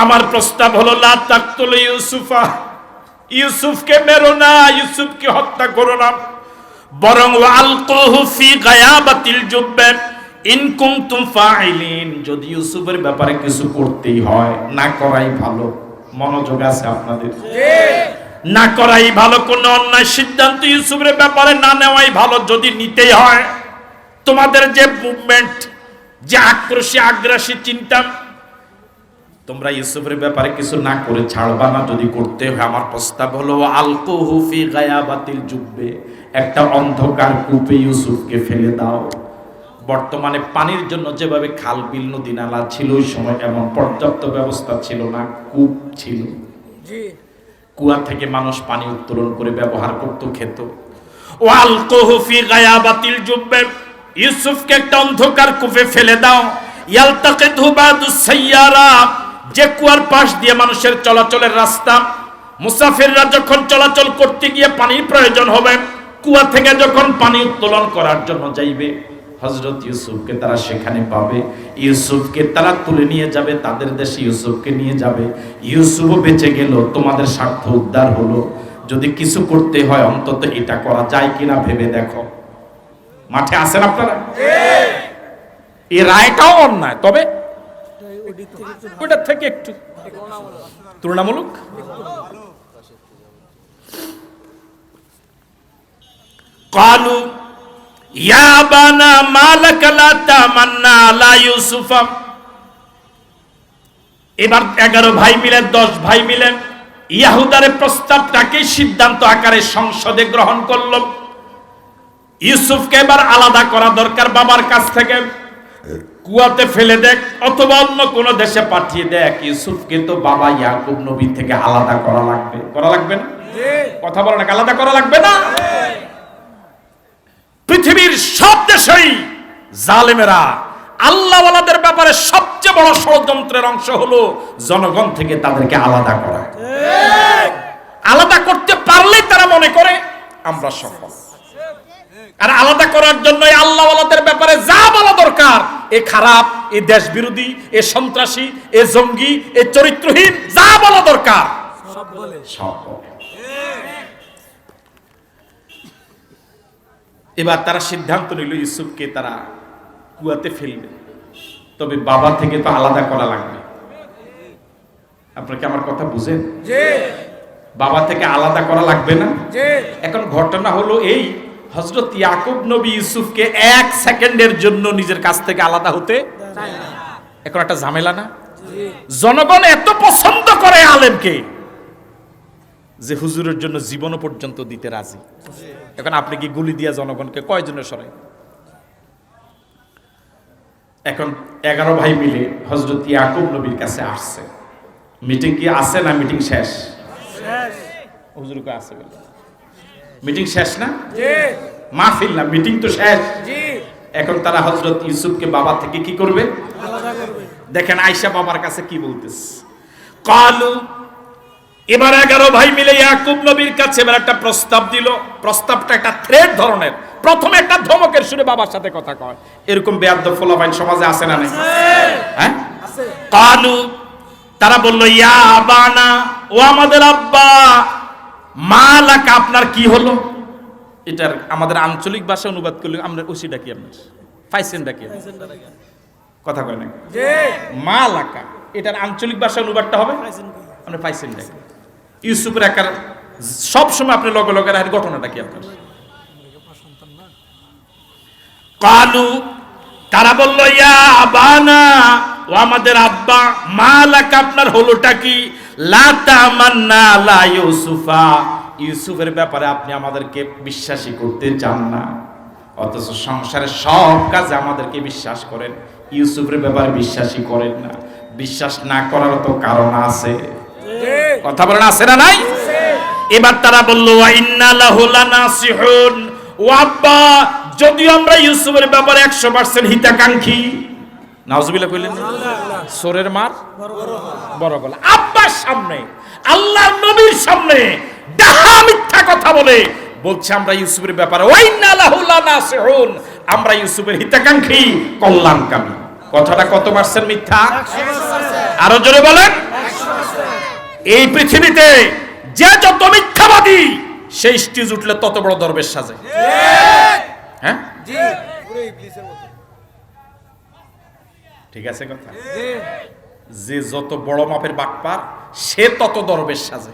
আমার প্রস্তাব হলো, লা তাকতুলু ইউসুফা, ইউসুফকে মেরো না, ইউসুফকে হত্যা করো না, বরং ওয়ালকুহু ফি গায়াবাতিল জুব্বা ইন কুনতুম ফাইলিন, যদি ইউসুফের ব্যাপারে কিছু করতেই হয় না করাই ভালো। মনোযোগ আছে আপনাদের? না করাই ভালো, কোনো অন্যায় সিদ্ধান্ত ইউসুফের ব্যাপারে না নেওয়াই ভালো। যদি নিতেই হয়, তোমাদের যে মুভমেন্ট, যে আক্রোশী আগ্রাসী চিন্তা, তোমরা ইউসুফের ব্যাপারে কিছু না করে ছাড়বা না। যদি করতে হয়, আমার প্রস্তাব হলো আলকুহু ফি গায়াবাতিল জুব্বে, একটা অন্ধকার কূপে ইউসুফকে ফেলে দাও। বর্তমানে পানির জন্য যেভাবে খাল, বিল, নদী, নালা ছিল, ওই সময় এমন পর্যাপ্ত ব্যবস্থা ছিল না, কূপ ছিল। কুয়া থেকে মানুষ পানি উত্তোলন করে ব্যবহার করত, খেত। ওয়ালকুহু ফি গায়াবাতিল জুব্বে, ইউসুফকে একটা অন্ধকার কূপে ফেলে দাও। ইয়ালতাকিতহু বা'দু সাইয়ারা, যে কুয়ার পাশ দিয়ে মানুষের চলাচলের রাস্তা, মুসাফিররা যখন চলাচল করতে গিয়ে পানির প্রয়োজন হবে, কুয়া থেকে যখন পানি উত্তোলন করার জন্য যাইবে, হযরত ইউসুফকে তারা সেখানে পাবে, ইউসুফকে তারা তুলে নিয়ে যাবে তাদের দেশে, ইউসুফকে নিয়ে যাবে। ইউসুফও বেঁচে গেল, তোমাদের স্বার্থ উদ্ধার হলো। যদি কিছু করতে হয় অন্তত এটা করা যায় কিনা ভেবে দেখো। মাঠে আছেন আপনারা? এই রায়টাও অন্যায়, তবে ওইটার থেকে একটু তুলনামূলক। ক্বালু ইয়া বানা মালাকা লা তামান্না আলা ইউসুফা। এবার 11 ভাই মিলে 10 ভাই মিলে ইয়াহুদার প্রস্তাবটাকে সিদ্ধান্ত আকারে সংসদে গ্রহণ করলো। ইউসুফকে এবার আলাদা করা দরকার বাবার কাছ থেকে, কুয়াতে ফেলে দেখ অথবা অন্য কোন দেশে পাঠিয়ে দেখ। ইউসুফকে তো বাবা ইয়াকুব নবী থেকে আলাদা করা লাগবে, করা লাগবে না? কথা বলো না, আলাদা করা লাগবে না? পৃথিবীর সব দেশেই জালেমেরা আল্লাহওয়ালাদের ব্যাপারে সবচেয়ে বড় ষড়যন্ত্রের অংশ হলো জনগণ থেকে তাদেরকে আলাদা করা। আলাদা করতে পারলেই তারা মনে করে আমরা সফল। আর আলাদা করার জন্য আল্লাহওয়ালাদের ব্যাপারে যা বলা দরকার, এ খারাপ, এ দেশ বিরোধী, এ সন্ত্রাসী, এ জঙ্গি, এ চরিত্রহীন, যা বলা দরকার সব বলে। এবার তারা সিদ্ধান্ত নিল ইউসুফকে তারা কুয়াতে ফেলবে, তবে বাবা থেকে তো আলাদা করা লাগবে। আপনারা কি আমার কথা বুঝেন? বাবা থেকে আলাদা করা লাগবে না? এখন ঘটনা হলো এই, হযরত ইয়াকুব নবী ইউসুফকে 1 সেকেন্ডের জন্য নিজের কাছ থেকে আলাদা হতে চায় না। এখন একটা ঝামেলা না? জনগণ এত পছন্দ করে আলেমকে যে হুজুরের জন্য জীবন পর্যন্ত দিতে রাজি। এখন আপনি কি গুলি দিয়া জনগণকে কয়জনের সরাই? এখন 11 ভাই মিলে হযরত ইয়াকুব নবীর কাছে আসছে। মিটিং কি আছে না মিটিং শেষ? শেষ। হুজুর কো আছে বলে মিটিং শেষ না? জি। মাহফিল না, মিটিং তো শেষ। জি। এখন তারা হযরত ইউসুফকে বাবা থেকে কি করবে? আলাদা করবে। দেখেন আয়েশা বাবার কাছে কি বলতেছে। ক্বালু, এবার 11 ভাই মিলে ইয়াকুব নবীর কাছে এবার একটা প্রস্তাব দিল। প্রস্তাবটা একটা থ্রেট ধরনের। প্রথমে একটা ধমকের সুরে বাবার সাথে কথা কয়। এরকম বেয়াদব ফলাফাইন সমাজে আছে না নাই? হ্যাঁ আছে। ক্বালু, তারা বলল ইয়া আবানা, ও আমাদের আব্বা, মালাকা, আপনার কি হলো? এটার আমাদের আঞ্চলিক ভাষা অনুবাদ করলে আমরা ওসিটা কি আপনার পাইছেনটা কি কথা কয় না? জি। মালাকা এটার আঞ্চলিক ভাষা অনুবাদটা হবে আমরা পাইছেনটা কি? ইউসুফের একার সব সময় আপনি লগে লগে রাখেন, ঘটনাটা কি আপনার? ক্বালু, তারা বলল ইয়া আবানা, ও আমাদের আব্বা, মালাকা, আপনার হলোটা কি? লা তামান্না আলা ইউসুফা, ইউসুফের ব্যাপারে আপনি আমাদেরকে বিশ্বাসী করতে চান না, অথচ সংসারের সব কাজে আমাদেরকে বিশ্বাস করেন, ইউসুফের ব্যাপারে বিশ্বাসী করেন না। বিশ্বাস না করার তো কারণ আছে, কথা বলেন আছে না নাই? এবার তারা বলল ওয়া ইন্না লাহু লানাসিহুন, ও আব্বা, যদিও আমরা ইউসুফের ব্যাপারে 100% হিতাকাঙ্ক্ষী। নাউজুবিল্লাহ কইলেন না? সোরের মার বড় গলা। আব্বার সামনে, আল্লাহর নবীর সামনে ডাহা মিথ্যা কথা বলে বলছে আমরা ইউসুফের ব্যাপারে ওয়া ইন্না লাহু লানাসিহুন, আমরা ইউসুফের হিতাকাঙ্ক্ষী, কল্যাণকামী। কথাটা কত পার্সেন্ট মিথ্যা? 100%। আরো জোরে বলেন 100%। এই পৃথিবীতে যে যত মিথ্যাবাদী সেই স্টেজ উঠলে তত বড় দরবেশ সাজে। হ্যাঁ জি, পুরো ইবলিসের মতো। ঠিক আছে কথা? জি। যে যত বড় মাপের বাটপার সে তত দরবেশ সাজে,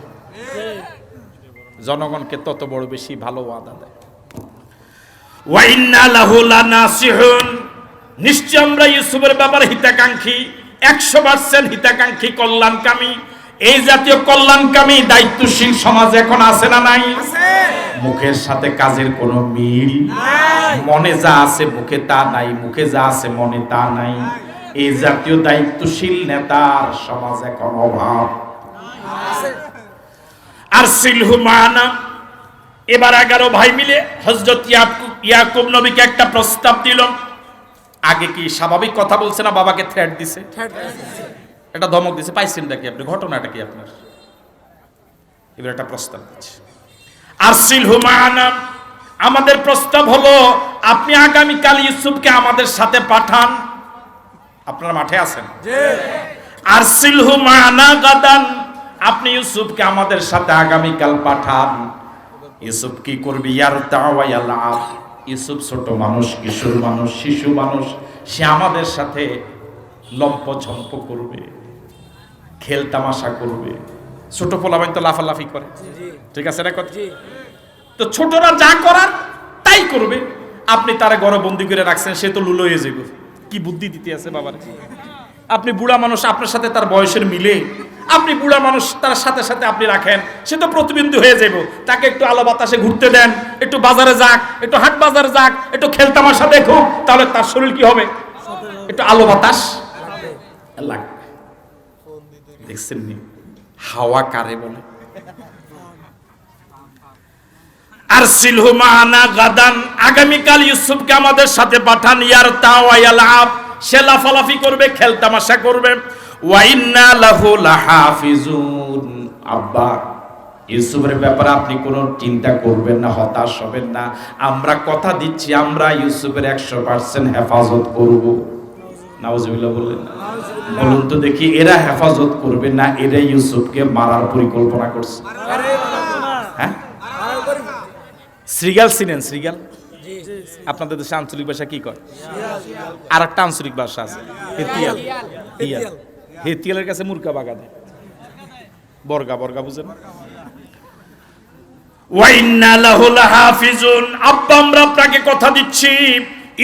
জনগণকে তত বড় বেশি ভালো ওয়াদা দেয়। ওয়া ইন্না লাহু লানাসিহুন, নিশ্চয় আমরা ইউসুফের ব্যাপারে হিতাকাঙ্ক্ষী, 100% হিতাকাঙ্ক্ষী, কল্যাণকামী। এই জাতীয় কল্যাণকামী দায়িত্বশীল সমাজ এখন আছে না নাই? আছে। মুখের সাথে কাজের কোনো মিল নাই, মনে যা আছে মুখে তা নাই, মুখে যা আছে মনে তা নাই। এই জাতীয় দায়িত্বশীল নেতার সমাজ এখন অভাব আছে। আর সিলহু মানা, এবার 11 ভাই মিলে হযরত ইয়াকুব নবীকে একটা প্রস্তাব দিল। আগে কি স্বাভাবিক কথা বলছে না, বাবাকে থ্রেট দিছে, এটা ধমক দিছে, পাইছেনটা কি আপনি? ঘটনাটা কি আপনার? এবার একটা প্রস্তাব দিচ্ছে। আসিলহু মানা, আমাদের প্রস্তাব হলো আপনি আগামীকাল ইউসুফকে আমাদের সাথে পাঠান। আপনারা মাঠে আছেন? আরসিলহু মা'না গাদান, আপনি ইউসুফকে আমাদের সাথে আগামীকাল পাঠান। ইউসুফ কি করবে? ইয়ারতাউ ওয়া ইয়ালআব, ইউসুফ ছোট মানুষ, কিশোর মানুষ, শিশু মানুষ, সে আমাদের সাথে লম্পঝম্প করবে, খেল তামাশা করবে। ছোট পোলাপান তো লাফালাফি করে, ঠিক আছে না কথা? তো ছোটরা যা করার তাই করবে। আপনি তারা ঘরে বন্দি করে রাখছেন, সে তো লুলো হয়ে যাবে। কি বুদ্ধি দিতে আছে বাবার? আপনি বুড়া মানুষ, আপনার সাথে তার বয়সের মিলে, আপনি বুড়া মানুষ, তার সাথে সাথে আপনি রাখেন, সে তো প্রতিবন্ধী হয়ে যাব। তাকে একটু আলো বাতাসে ঘুরতে দেন, একটু বাজারে যাক, একটু হাট বাজারে যাক, একটু খেলতামাশা দেখুক, তাহলে তার শরীর কি হবে? একটু আলো বাতাস লাগবে। দেখছেন নি হাওয়া কারে বলে? আরসিলহু মা'না গাদান, আগামীকাল ইউসুফকে আমাদের সাথে পাঠান। ইয়ারতাউ ওয়া ইয়ালআব, সে লাফালাফি করবে, খেলতামাশা করবে। ওয়া ইন্না লাহু লাহাফিজুন, আব্বা ইউসুফের ব্যাপারে আপনি কোনো চিন্তা করবেন না, হতাশ হবেন না। আমরা কথা দিচ্ছি, আমরা ইউসুফের 100% হেফাজত করব। নাউজুবিল্লাহ বললেন না? বলুন তো দেখি, এরা হেফাজত করবে না, এরা ইউসুফকে মারার পরিকল্পনা করছে। হ্যাঁ, শ্রীগাল চিনেন? শ্রীগাল আপনাদের দেশে আঞ্চলিক ভাষা কি কয়? আর একটা আঞ্চলিক ভাষা আছে হেতিয়াল। হেতিয়ালের কাছে মুরগা বাগা দেয়, বর্গা বর্গা বুঝেন? ওয়া ইন্না লাহু লাহাফিজুন, আব্বা আমরা আপনাকে কথা দিচ্ছি,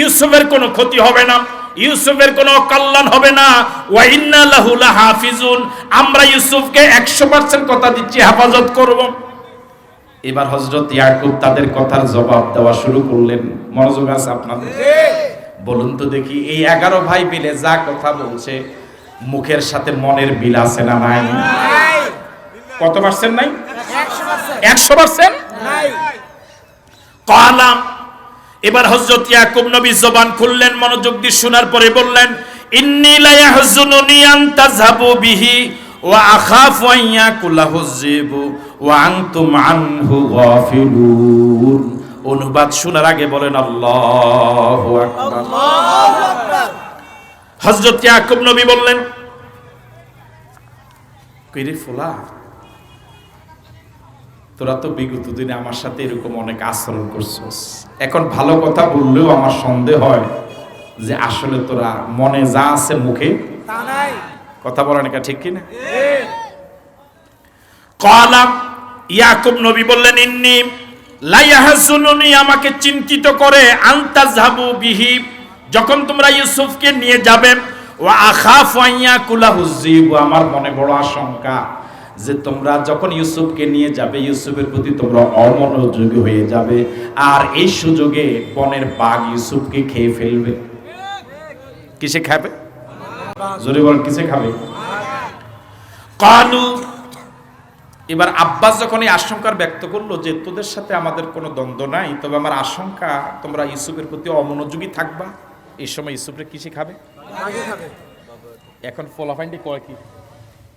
ইউসুফের কোনো ক্ষতি হবে না, ইউসুফের কোনো কল্যাণ হবে না। ওয়া ইন্না লাহু লাহাফিজুন, আমরা ইউসুফকে 100% কথা দিচ্ছি, হেফাজত করব। এবার হযরত ইয়াকুব তাদের কথার জবাব দেওয়া শুরু করলেন। মনোযোগ আছে আপনাদের? বলুন তো দেখি, এই 11 ভাই মিলে যা কথা বলছে, মুখের সাথে মনের মিল আছে না নাই? কত পার্সেন্ট নাই? 100% নাই। কালাম, এবার হযরত ইয়াকুব নবী জবান খুললেন, মনোযোগ দিয়ে শোনার পরে বললেন, ইন্নী লা ইয়াহজুনুনি আন তাযহাবু বিহি ওয়া আখাফু আন ইয়াকুলাহু যিবু ওয়া আনতুম আনহু গাফিলুন। অনুবাদ শোনার আগে বলেন আল্লাহু আকবার। আল্লাহু আকবার। হযরত ইয়াকুব নবী বললেন, কইরে ফুলা, তোরা তো বিগত দিনে আমার সাথে এরকম অনেক আচরণ করছিস, এখন ভালো কথা বললেও আমার সন্দেহ হয় যে আসলে তোরা মনে যা আছে মুখে তা নাই। কথা বলেন এটা ঠিক কি না? কালাম, ইয়াকুব নবী বললেন, ইন্নী লা ইয়াহজুনুনি, আমাকে চিন্তিত করে, আনতাযহাবু বিহি, যখন তোমরা ইউসুফকে নিয়ে যাবে, ওয়া আখাফু আন ইয়াকুলাহু যিবু, আমার মনে বড় আশঙ্কা যে তোমরা যখন ইউসুফকে নিয়ে যাবে, ইউসুফের প্রতি তোমরা অমনোযোগী হয়ে যাবে, আর এই সুযোগে বনের বাঘ ইউসুফকে খেয়ে ফেলবে। কিসে খাবে? জোরে বলেন, কিসে খাবে? কালু, এবার আব্বাস যখন এই আশঙ্কার ব্যক্ত করলো যে তোদের সাথে আমাদের কোনো দ্বন্দ্ব নাই, তবে আমার আশঙ্কা তোমরা ইউসুফের প্রতি অমনোযোগী থাকবা, এই সময় ইউসুফের কিসে খাবে? এখন ফলাফাইন্ডি কয় কি?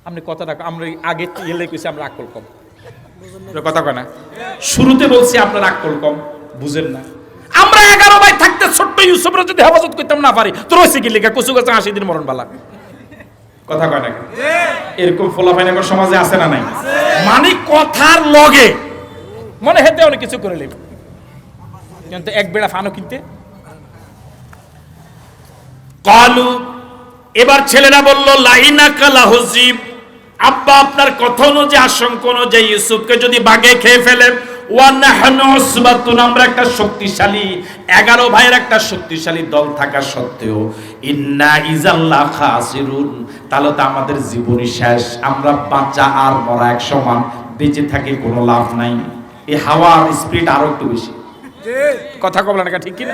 আপনি কথাটা, আমরা আগে এলে কইছি আমরা আকল কম, কথা কয় না? শুরুতে বলছি আপনার আকল কম, বুঝেন না? আমরা 11 ভাই থাকতে ছোট্ট ইউসুফরা যদি হেফাজত করতাম না পারি, তোর হইছে কি লেখা কচু গাছে 80 দিন মরণ বালা, কথা কয় না? এরকম ফলাফাইন এখন সমাজে আছে না নাই? মানে কথার লগে মনে হেতে অনেক কিছু করে নেবে, কিন্তু এক বেড়া ফানো কিনতে। কালু, এবার ছেলেরা বলল, লাইনাকা লাহুজিব, আব্বা আপনার কথা অনুযায়ী, আশঙ্কা অনুযায়ী ইউসুফকে যদি বাঘে খেয়ে ফেলেন, ওয়া নাহনু উসবাতুন, আমরা একটা শক্তিশালী 11 ভাইয়ের একটা শক্তিশালী দল থাকা সত্ত্বেও, ইন্না ইজাল্লা খাসিরুন, তাহলে তো আমাদের জীবনই শেষ, আমরা বাঁচা আর মরা এক সমান, বেঁচে থাকি কোনো লাভ নাই। এই হাওয়ার স্পিড আরো একটু বেশি, কথা কবলা না ঠিক কি না?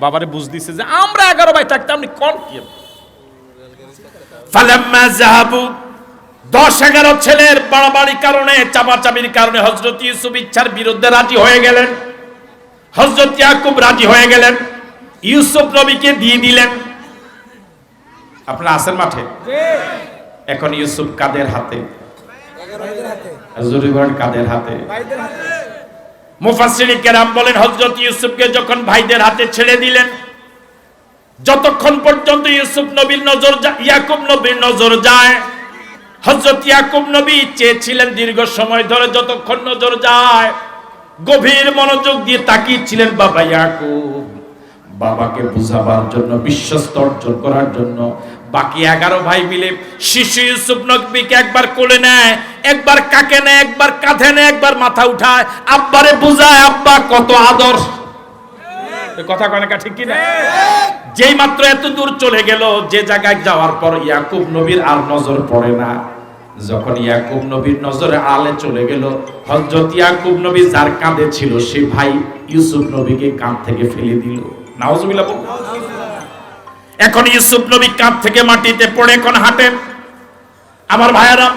বাবারে বুঝ দিছে যে আমরা 11 ভাই থাকতে আপনি কোন কি। ফালাম্মা যাহাবু, 10-11 ছেলের বাড়াবাড়ির কারণে, চাপাচাপির কারণে হযরত ইউসুফ ইচ্ছার বিরুদ্ধে রাজি হয়ে গেলেন। হযরত ইয়াকুব রাজি হয়ে গেলেন, ইউসুফ নবীকে দিয়ে দিলেন। আপনারা আছেন মাঠে? এখন ইউসুফ কাদের হাতে? জোরে বলেন, কাদের হাতে? মুফাসসিরিন কেরাম বলেন হযরত ইউসুফকে যখন ভাইদের হাতে ছেড়ে দিলেন, যতক্ষণ পর্যন্ত ইউসুফ নবীর নজর ইয়াকুব নবীর নজর যায়, হযরত ইয়াকুব নবী চেয়েছিলেন দীর্ঘ সময় ধরে যতক্ষণ নজর যায়, গভীর মনোযোগ দিয়ে তাকিয়েছিলেন বাবা ইয়াকুব, বাবাকে বুঝাবার জন্য, বিশ্বস্ত অর্জন করার জন্য। বাকি 11 ভাই মিলে শিশু ইউসুফ নবীকে একবার কোলে নেয়, একবার কাকে নেয়, একবার কাঁধে নেয়, একবার মাথা উঠায়, আব্বারে বুঝায় আব্বা কত আদর। কথা কয় না ঠিক কি না? যেই মাত্র এত দূর চলে গেল, যে জায়গায় যাওয়ার পর ইয়াকুব নবীর আর নজর পড়ে না। যখন ইয়াকুব নবীর নজরে আলে চলে গেল, হযরত ইয়াকুব নবী যার কাঁধে ছিল সেই ভাই ইউসুফ নবীকে কাঁধ থেকে ফেলে দিল। নাউজুবিল্লাহ। এখন ইউসুফ নবী কাঁধ থেকে মাটিতে পড়ে এখন হাঁটেন। আমার ভাইয়েরা,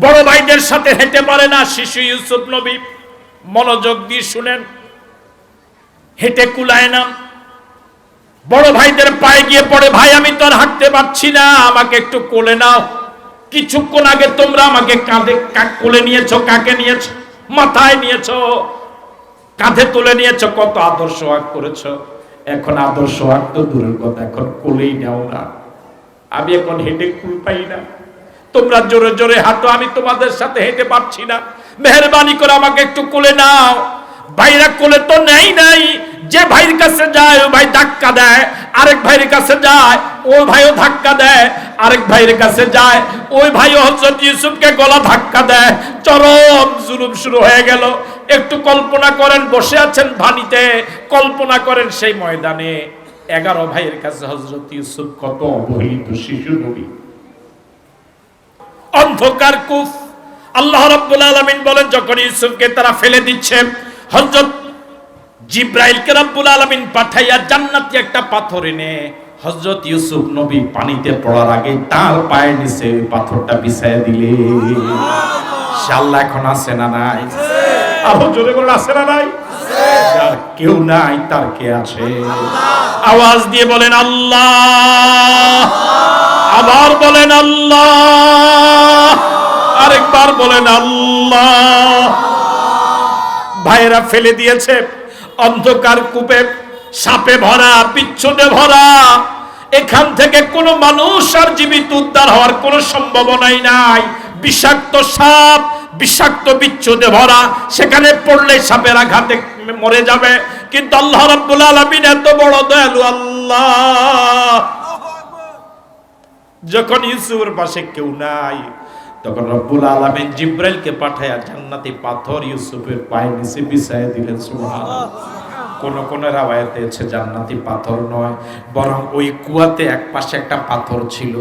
বড় ভাইদের সাথে হেঁটে পারে না শিশু ইউসুফ নবী। মনোযোগ দিয়ে শুনেন, হেঁটে কুলায় না, বড় ভাইদের পায়ে গিয়ে পড়ে, ভাই আমি তো আর হাঁটতে পারছি না, আমাকে একটু কোলে নাও। কিছুক্ষণ আগে তোমরা আমাকে কাঁধে কোলে নিয়েছো, কাকে নিয়েছো? মাথায় নিয়েছো, কাঁধে তুলে নিয়েছো, কত আদর্শ সোহাগ করেছো। এখন আদর্শ সোহাগ তো দূরের কথা, এখন কোলেই নাও না। আমি এখন হেঁটে কুল পাই না, তোমরা জোরে জোরে হাঁটো, আমি তোমাদের সাথে হেঁটে পারছি না, মেহেরবানি করে আমাকে একটু কোলে নাও। ভাইরা কোলে তো নেই নাই, যে ভাইয়ের কাছে যায় ওই ভাই ধাক্কা দেয়, আরেক ভাইয়ের কাছে যায় ওই ভাইও ধাক্কা দেয়, আরেক ভাইয়ের কাছে যায় ওই ভাইও হযরত ইউসুফকে গলা ধাক্কা দেয়। চরম জুলুম শুরু হয়ে গেল। একটু কল্পনা করেন, বসে আছেন ভানিতে, কল্পনা করেন সেই ময়দানে 11 ভাইয়ের কাছে হযরত ইউসুফ কত অবহেলিত শিশু নবী। অন্ধকার কূপ। আল্লাহ রাব্বুল আলামিন বলেন যখন ইউসুফকে তারা ফেলে দিচ্ছে, হযরত জিবরাইলকে রাব্বুল আলামিন পাঠাইয়া জান্নাতি একটা পাথর এনে হযরত ইউসুফ নবী পানিতে পড়ার আগে তার পায়ের নিচে ওই পাথরটা বিছায়া দিলে। সে আল্লাহ এখন আছে না নাই? আরো জোরে বলেন আছে না নাই? যার কেউ নাই তার কে আছে? আওয়াজ দিয়ে বলেন আল্লাহ। আবার বলেন আল্লাহ। আরেকবার বলেন আল্লাহ। ভাইরা ফেলে দিয়েছে অন্ধকার কূপে, সাপে ভরা, বিচ্ছুদে ভরা। এখান থেকে কোনো মানুষ আর জীবিত উদ্ধার হওয়ার কোনো সম্ভাবনাই নাই। বিষাক্ত সাপ, বিষাক্ত বিচ্ছুদে ভরা, সেখানে পড়লে সাপের আঘাতে মরে যাবে। কিন্তু আল্লাহ রাব্বুল আলামিন এত বড় দয়ালু আল্লাহ, যখন ইউসুফের পাশে কেউ নাই তখন রব্বুল আলামিন জিবরাইলকে পাঠায়া জান্নাতি পাথর ইউসুফের পায়ের নিচে বিছায়া দিলেন। সুবহানাল্লাহ। কোন রাওয়ায়াতে আছে জান্নাতি পাথর নয়, বরং ওই কুয়াতে এক পাশে একটা পাথর ছিল।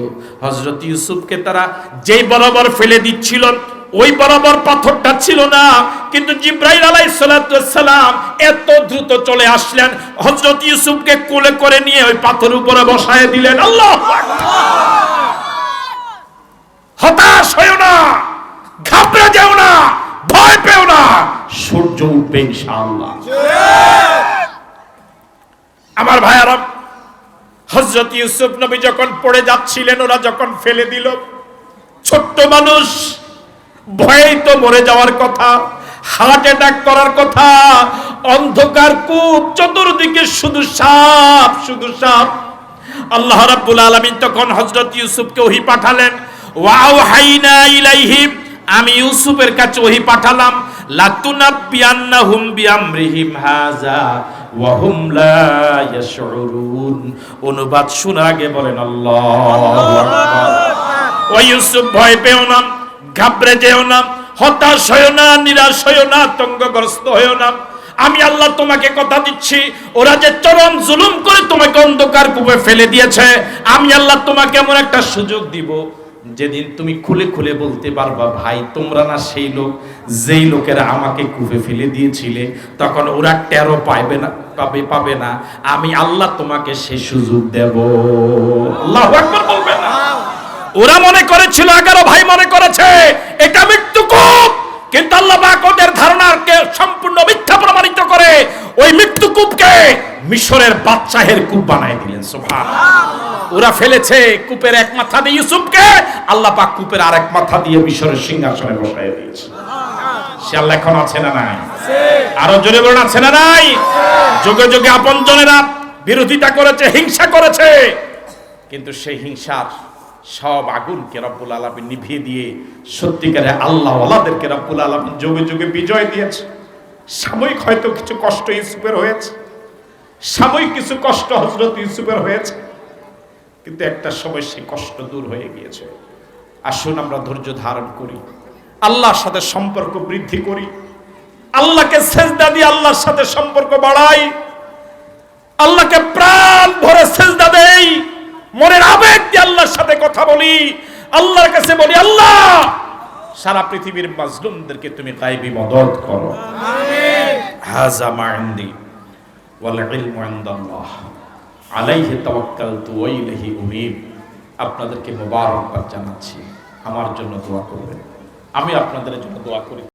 হযরত ইউসুফকে তারা যেই বরাবর ফেলে দিচ্ছিল ওই বরাবর পাথরটা ছিল না, কিন্তু জিবরাইল আলাইহিস সালাতু ওয়াস সালাম এত দ্রুত চলে আসলেন, হযরত ইউসুফকে কোলে করে নিয়ে ওই পাথরের উপরে বসায় দিলেন। আল্লাহু আকবার। হতাশ হয়ো না, ঘাবড়ে যাও না, ভয় পেও না, সূর্য উঠবে ইনশাআল্লাহ। আমার ভাইয়ারা, হযরত ইউসুফ নবী যখন পড়ে যাচ্ছিলেন, ওরা যখন ফেলে দিল, ছোট্ট মানুষ, ভয়েই তো মরে যাওয়ার কথা, হার্ট অ্যাটাক করার কথা। অন্ধকার কূপ, চতুর্দিকে শুধু সাপ, শুধু সাপ। আল্লাহ রাব্বুল আলামিন তখন হযরত ইউসুফকে ওহী পাঠালেন। ওয়াওহাইনা ইলাইহিম, আমি ইউসুফের কাছে ওহী পাঠালাম, লাতুনাব্বিয়ান্নাহুম বিআমরিহিম হাযা ওয়া হুম লা ইয়াশউরুন। অনুবাদ শোনার আগে বলেন আল্লাহু আকবার। ও ইউসুফ, ভয় পেও না, ঘাবড়ে যেও না, হতাশ হয়ো না, নিরাশ হয়ো না, আতঙ্কগ্রস্ত হয়ো না। আমি আল্লাহ তোমাকে কথা দিচ্ছি, ওরা যে চরম জুলুম করে তোমাকে অন্ধকার কূপে ফেলে দিয়েছে, আমি আল্লাহ তোমাকে এমন একটা সুযোগ দিব যেদিন তুমি খুলে খুলে বলতে পারবা, ভাই তোমরা না সেই লোক যেই লোকেরা আমাকে কূপে ফেলে দিয়েছিলে। তখন ওরা টেরও পাবে না। আমি আল্লাহ তোমাকে সেই সুযোগ দেব। আল্লাহু আকবার বলবেন না? ওরা মনে করেছিল, 11 ভাই মনে করেছে এটা মৃত্যু কূপ, কিন্তু আল্লাহ পাক ওদের ধারণাকে সম্পূর্ণ মিথ্যা প্রমাণিত করে ওই মৃত্যু কূপকে মিশরের বাদশাহের কূপ বানায় দিলেন। সুবহানাল্লাহ। ওরা ফেলেছে কূপের এক মাথা দিয়ে ইউসুফকে, আল্লাহ পাক কূপের আরেক মাথা দিয়ে মিশরের সিংহাসনে বসায় দিয়েছে। সে আল্লাহ এখন আছে না নাই? আরো জোরে বলুন আছে না নাই? যুগে যুগে আপনজনেরা বিরোধিতা করেছে, হিংসা করেছে, কিন্তু সেই হিংসার সব আগুনকে রব্বুল আলামিন নিভিয়ে দিয়ে সত্যিকারে আল্লাহ ওয়ালাদেরকে রব্বুল আলামিন যুগে যুগে বিজয় দিয়েছে। সাময়িক হয়তো কিছু কষ্ট ইউসুফের হয়েছে, সাময়িক কিছু কষ্ট হযরত ইউসুফের হয়েছে, কিন্তু একটা সময় সেই কষ্ট দূর হয়ে গিয়েছে। আসুন আমরা ধৈর্য ধারণ করি, আল্লাহর সাথে সম্পর্ক বৃদ্ধি করি, আল্লাহকে সেজদা দিয়ে আল্লাহর সাথে সম্পর্ক বাড়াই, আল্লাহকে প্রাণ ভরে সেজদা দেই, মনের আবেগ দিয়ে আল্লাহর সাথে কথা বলি, আল্লাহর কাছে বলি আল্লাহ সারা পৃথিবীর মাজলুমদেরকে তুমি গায়বী মদদ করো। আমিন। হাযা মা ইনদি ওয়াল ইলমু ইনদাল্লাহ আলাইহি তাওয়াক্কালতু ওয়া ইলাইহি উনীব। আপনাদেরকে মোবারকবাদ জানাচ্ছি, আমার জন্য দোয়া করবেন, আমি আপনাদের জন্য দোয়া করি।